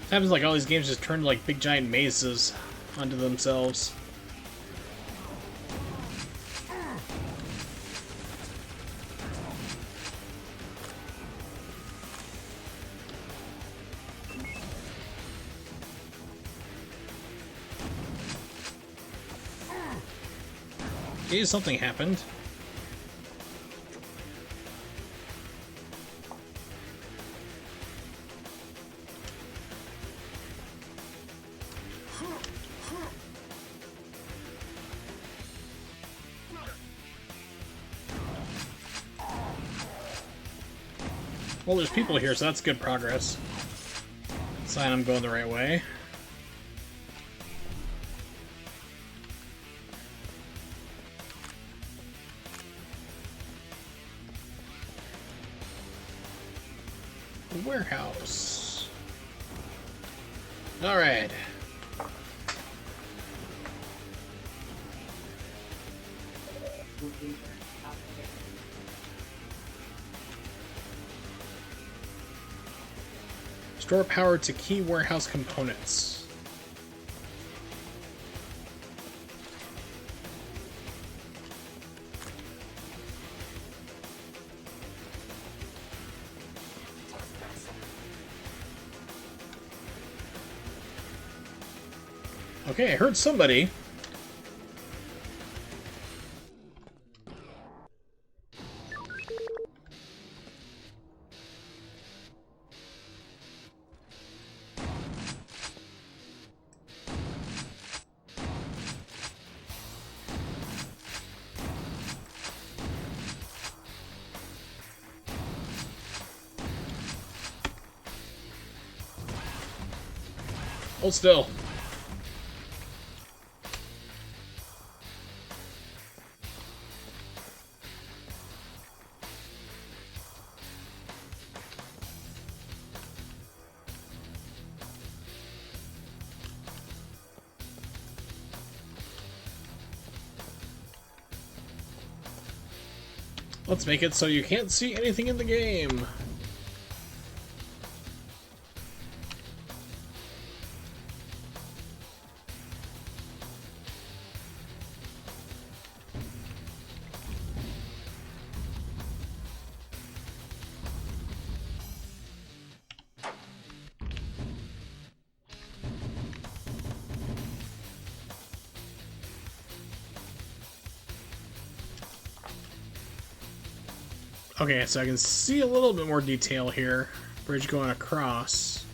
It happens like all these games just turn like big giant mazes onto themselves. Okay, something happened. Well, there's people here, so that's good progress. Sign I'm going the right way. Warehouse. Alright. Store power to key warehouse components. Okay, I heard somebody. Hold still. Let's make it so you can't see anything in the game. Okay, so I can see a little bit more detail here. Bridge going across.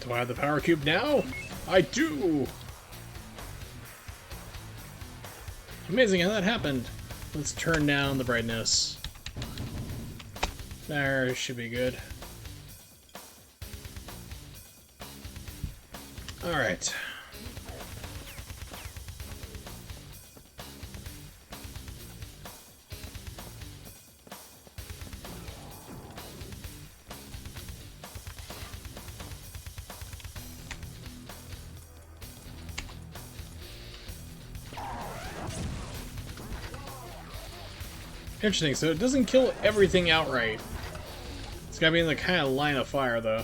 Do I have the power cube now? I do! Amazing how that happened. Let's turn down the brightness. There, should be good. Alright. Interesting, so it doesn't kill everything outright. It's gotta be in the kind of line of fire, though.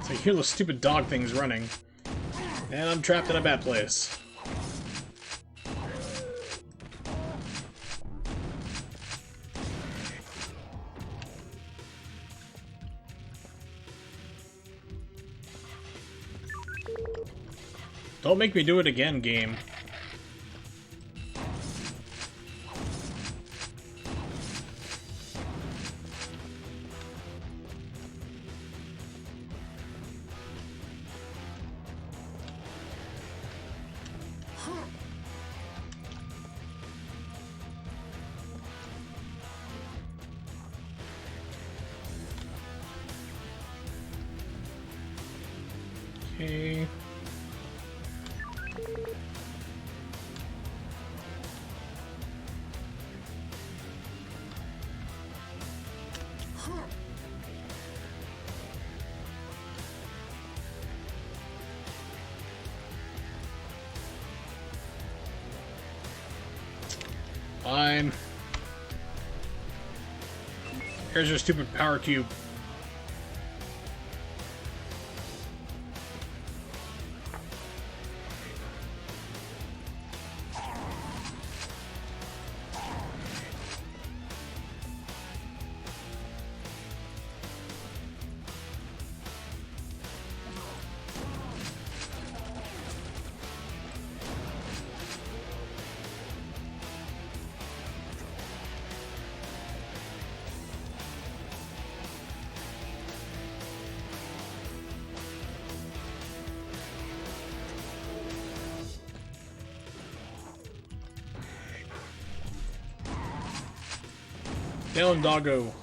So I hear those stupid dog things running. And I'm trapped in a bad place. Don't make me do it again, game. Okay. Fine. Here's your stupid power cube. Down, doggo.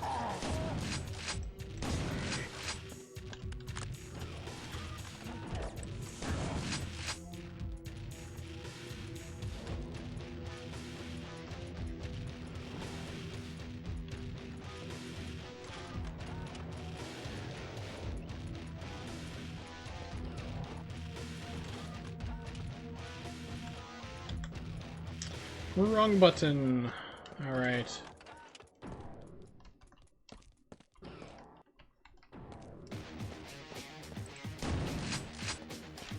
Wrong button. All right.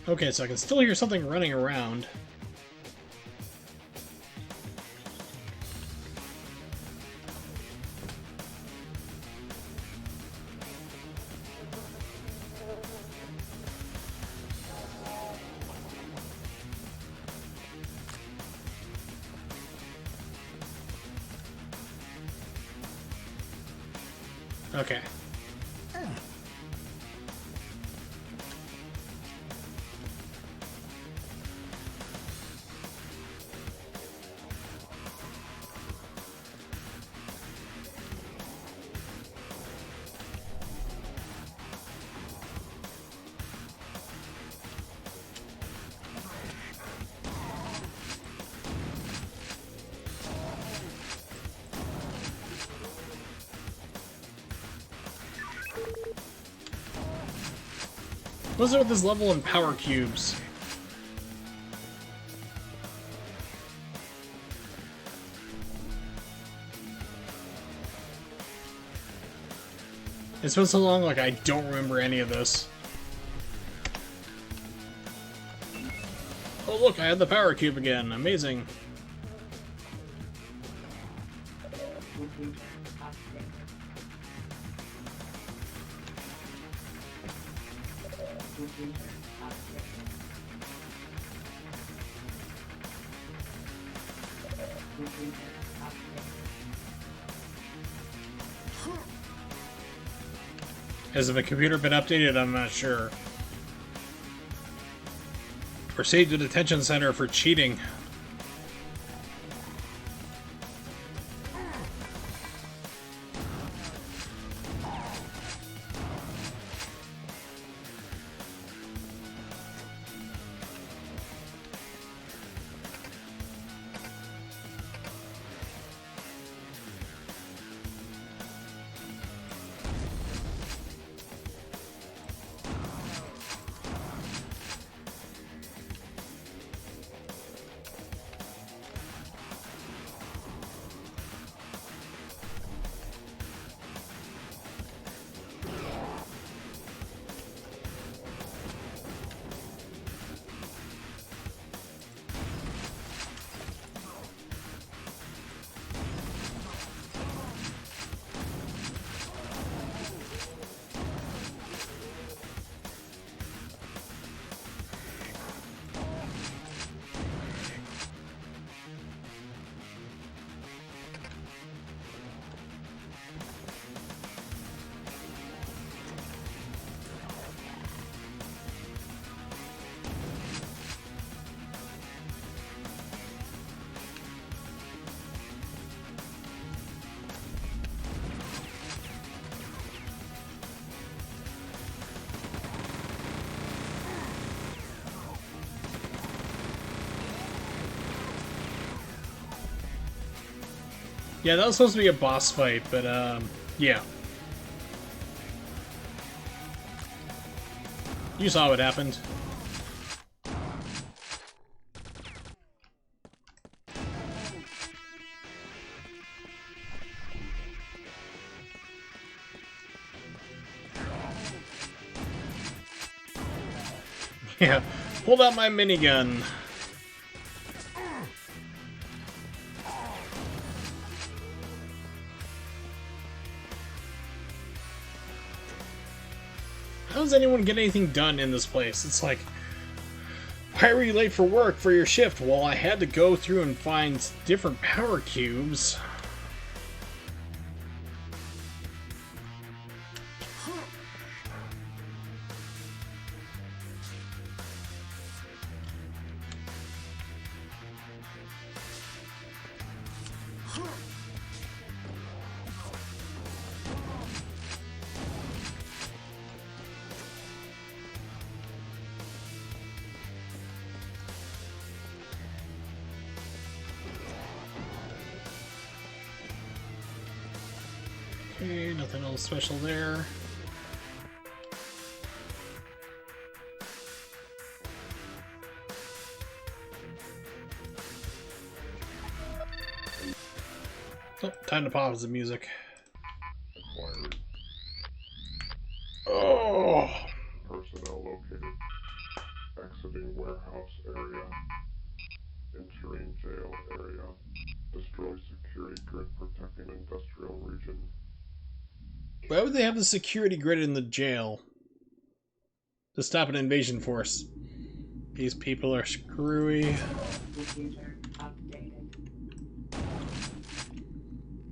Okay, so I can still hear something running around. Okay. What's it with this level and power cubes? It's been so long, like, I don't remember any of this. Oh look, I had the power cube again. Amazing. Has the computer been updated? I'm not sure. Proceed to detention center for cheating. Yeah, that was supposed to be a boss fight, but yeah. You saw what happened. Yeah, pulled out my minigun. How does anyone get anything done in this place? It's like, why were you late for work for your shift? Well, I had to go through and find different power cubes. Okay, nothing else special there. Oh, time to pause the music. Acquired. Oh! Personnel located. Exiting warehouse area. Entering jail area. Destroy security grid protecting industrial region. Why would they have the security grid in the jail? To stop an invasion force. These people are screwy.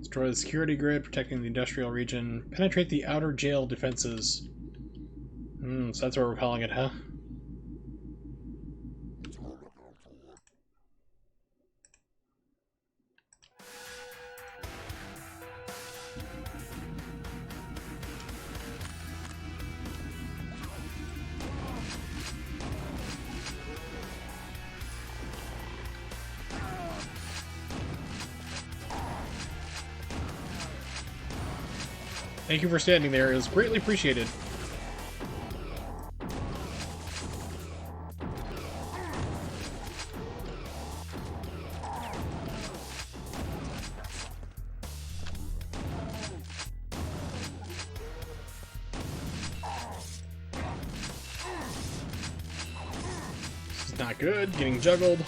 Destroy the security grid, protecting the industrial region. Penetrate the outer jail defenses. So that's what we're calling it, huh? Thank you for standing there. It was greatly appreciated. This is not good. Getting juggled.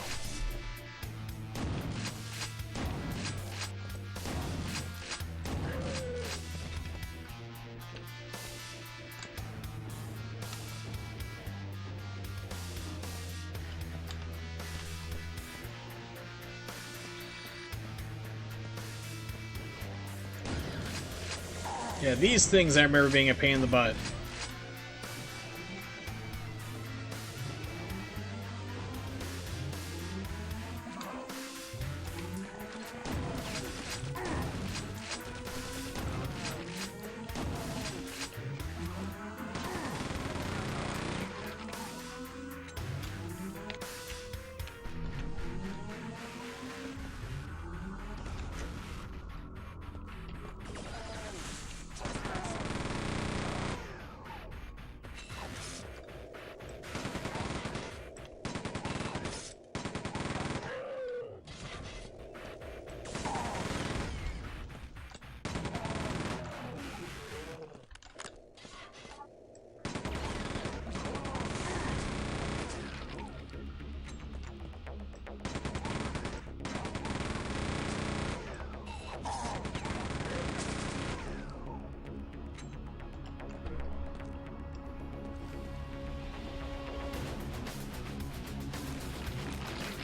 Yeah, these things I remember being a pain in the butt.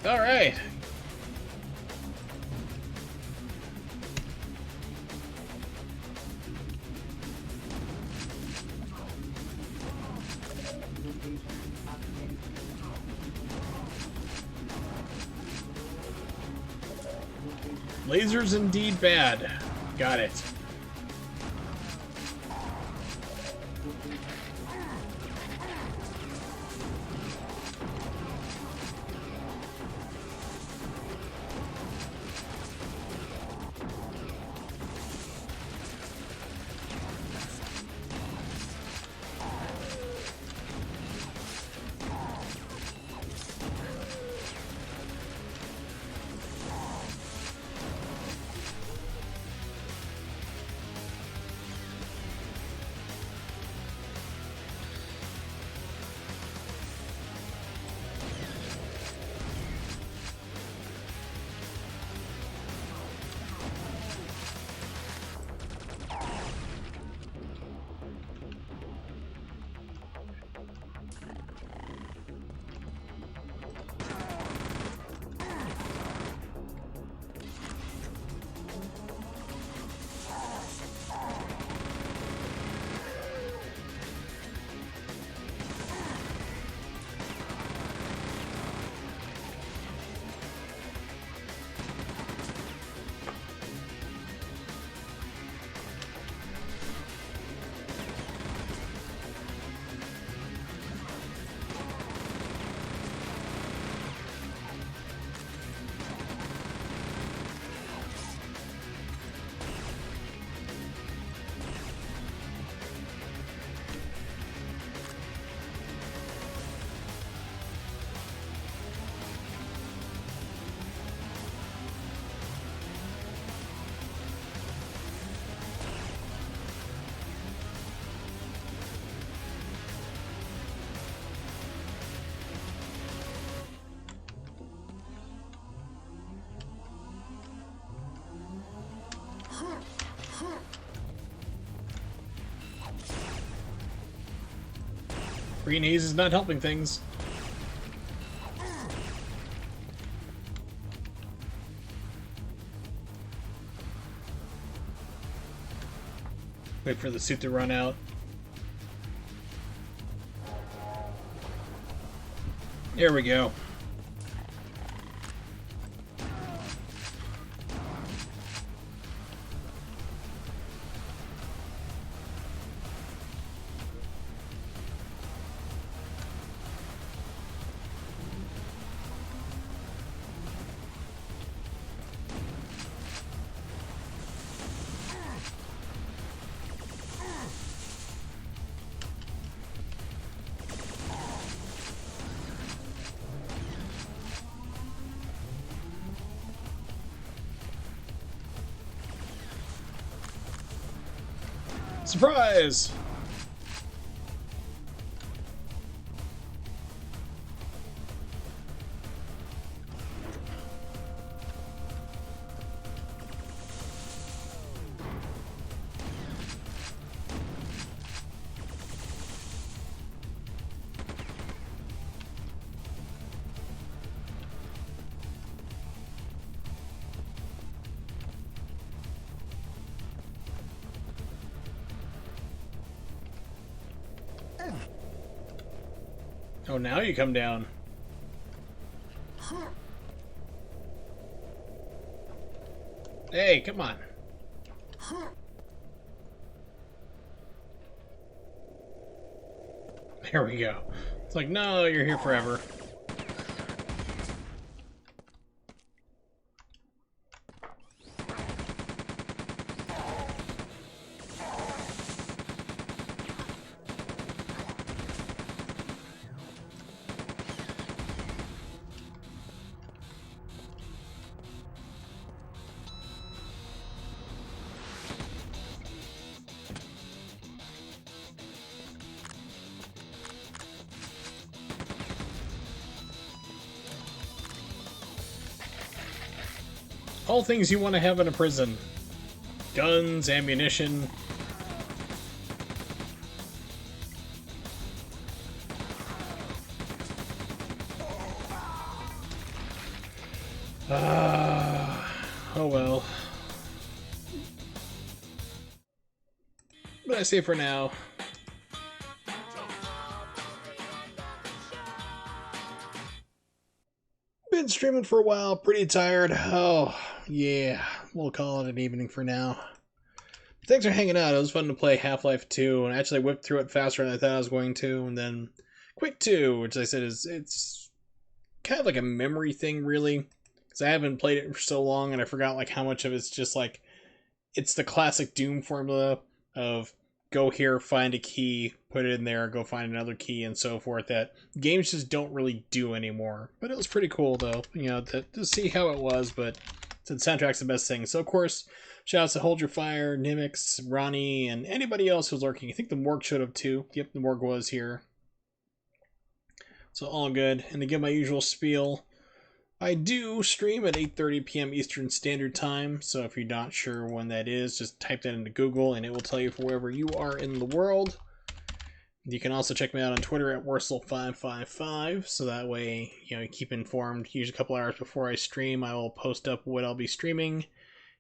All right. Lasers indeed bad. Got it. Green haze is not helping things. Wait for the suit to run out. There we go. Surprise! Oh, now you come down. Hey, come on. There we go. It's like, no, you're here forever. All things you want to have in a prison. Guns, ammunition. Oh well. But I say for now. Been streaming for a while, pretty tired. Oh, yeah. We'll call it an evening for now. Thanks for hanging out. It was fun to play Half-Life 2, and I actually whipped through it faster than I thought I was going to. And then Quake 2, which I said it's kind of like a memory thing, really. Because I haven't played it for so long, and I forgot like how much of it's just like... It's the classic Doom formula of go here, find a key, put it in there, go find another key, and so forth, that games just don't really do anymore. But it was pretty cool, though, you know, to see how it was, but the soundtrack's the best thing. So, of course, shouts to Hold Your Fire, Nimix, Ronnie, and anybody else who's lurking. I think the Morgue showed up, too. Yep, the Morgue was here. So, all good. And to give my usual spiel, I do stream at 8:30 p.m. Eastern Standard Time, so if you're not sure when that is, just type that into Google and it will tell you for wherever you are in the world. You can also check me out on Twitter at Wursel555, so that way, you know, you keep informed. Usually a couple hours before I stream, I will post up what I'll be streaming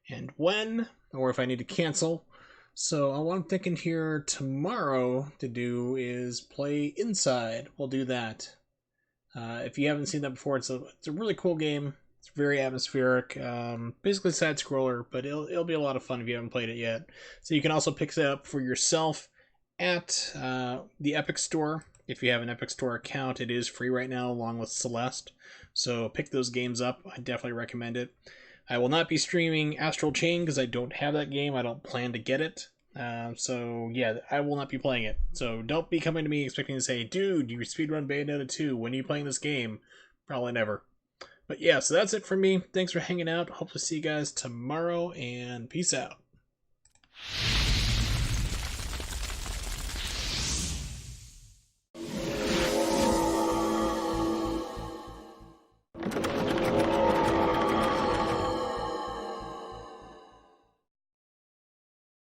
and when, or if I need to cancel. So what I'm thinking here tomorrow to do is play Inside. We'll do that. If you haven't seen that before, it's a really cool game. It's very atmospheric. Basically side scroller, but it'll be a lot of fun if you haven't played it yet. So you can also pick it up for yourself at the Epic Store. If you have an Epic Store account, it is free right now, along with Celeste. So pick those games up. I definitely recommend it. I will not be streaming Astral Chain because I don't have that game. I don't plan to get it. So yeah, I will not be playing it. So don't be coming to me expecting to say, dude, you speedrun Bayonetta 2. When are you playing this game? Probably never. But yeah, so that's it for me. Thanks for hanging out. Hope to see you guys tomorrow, and peace out.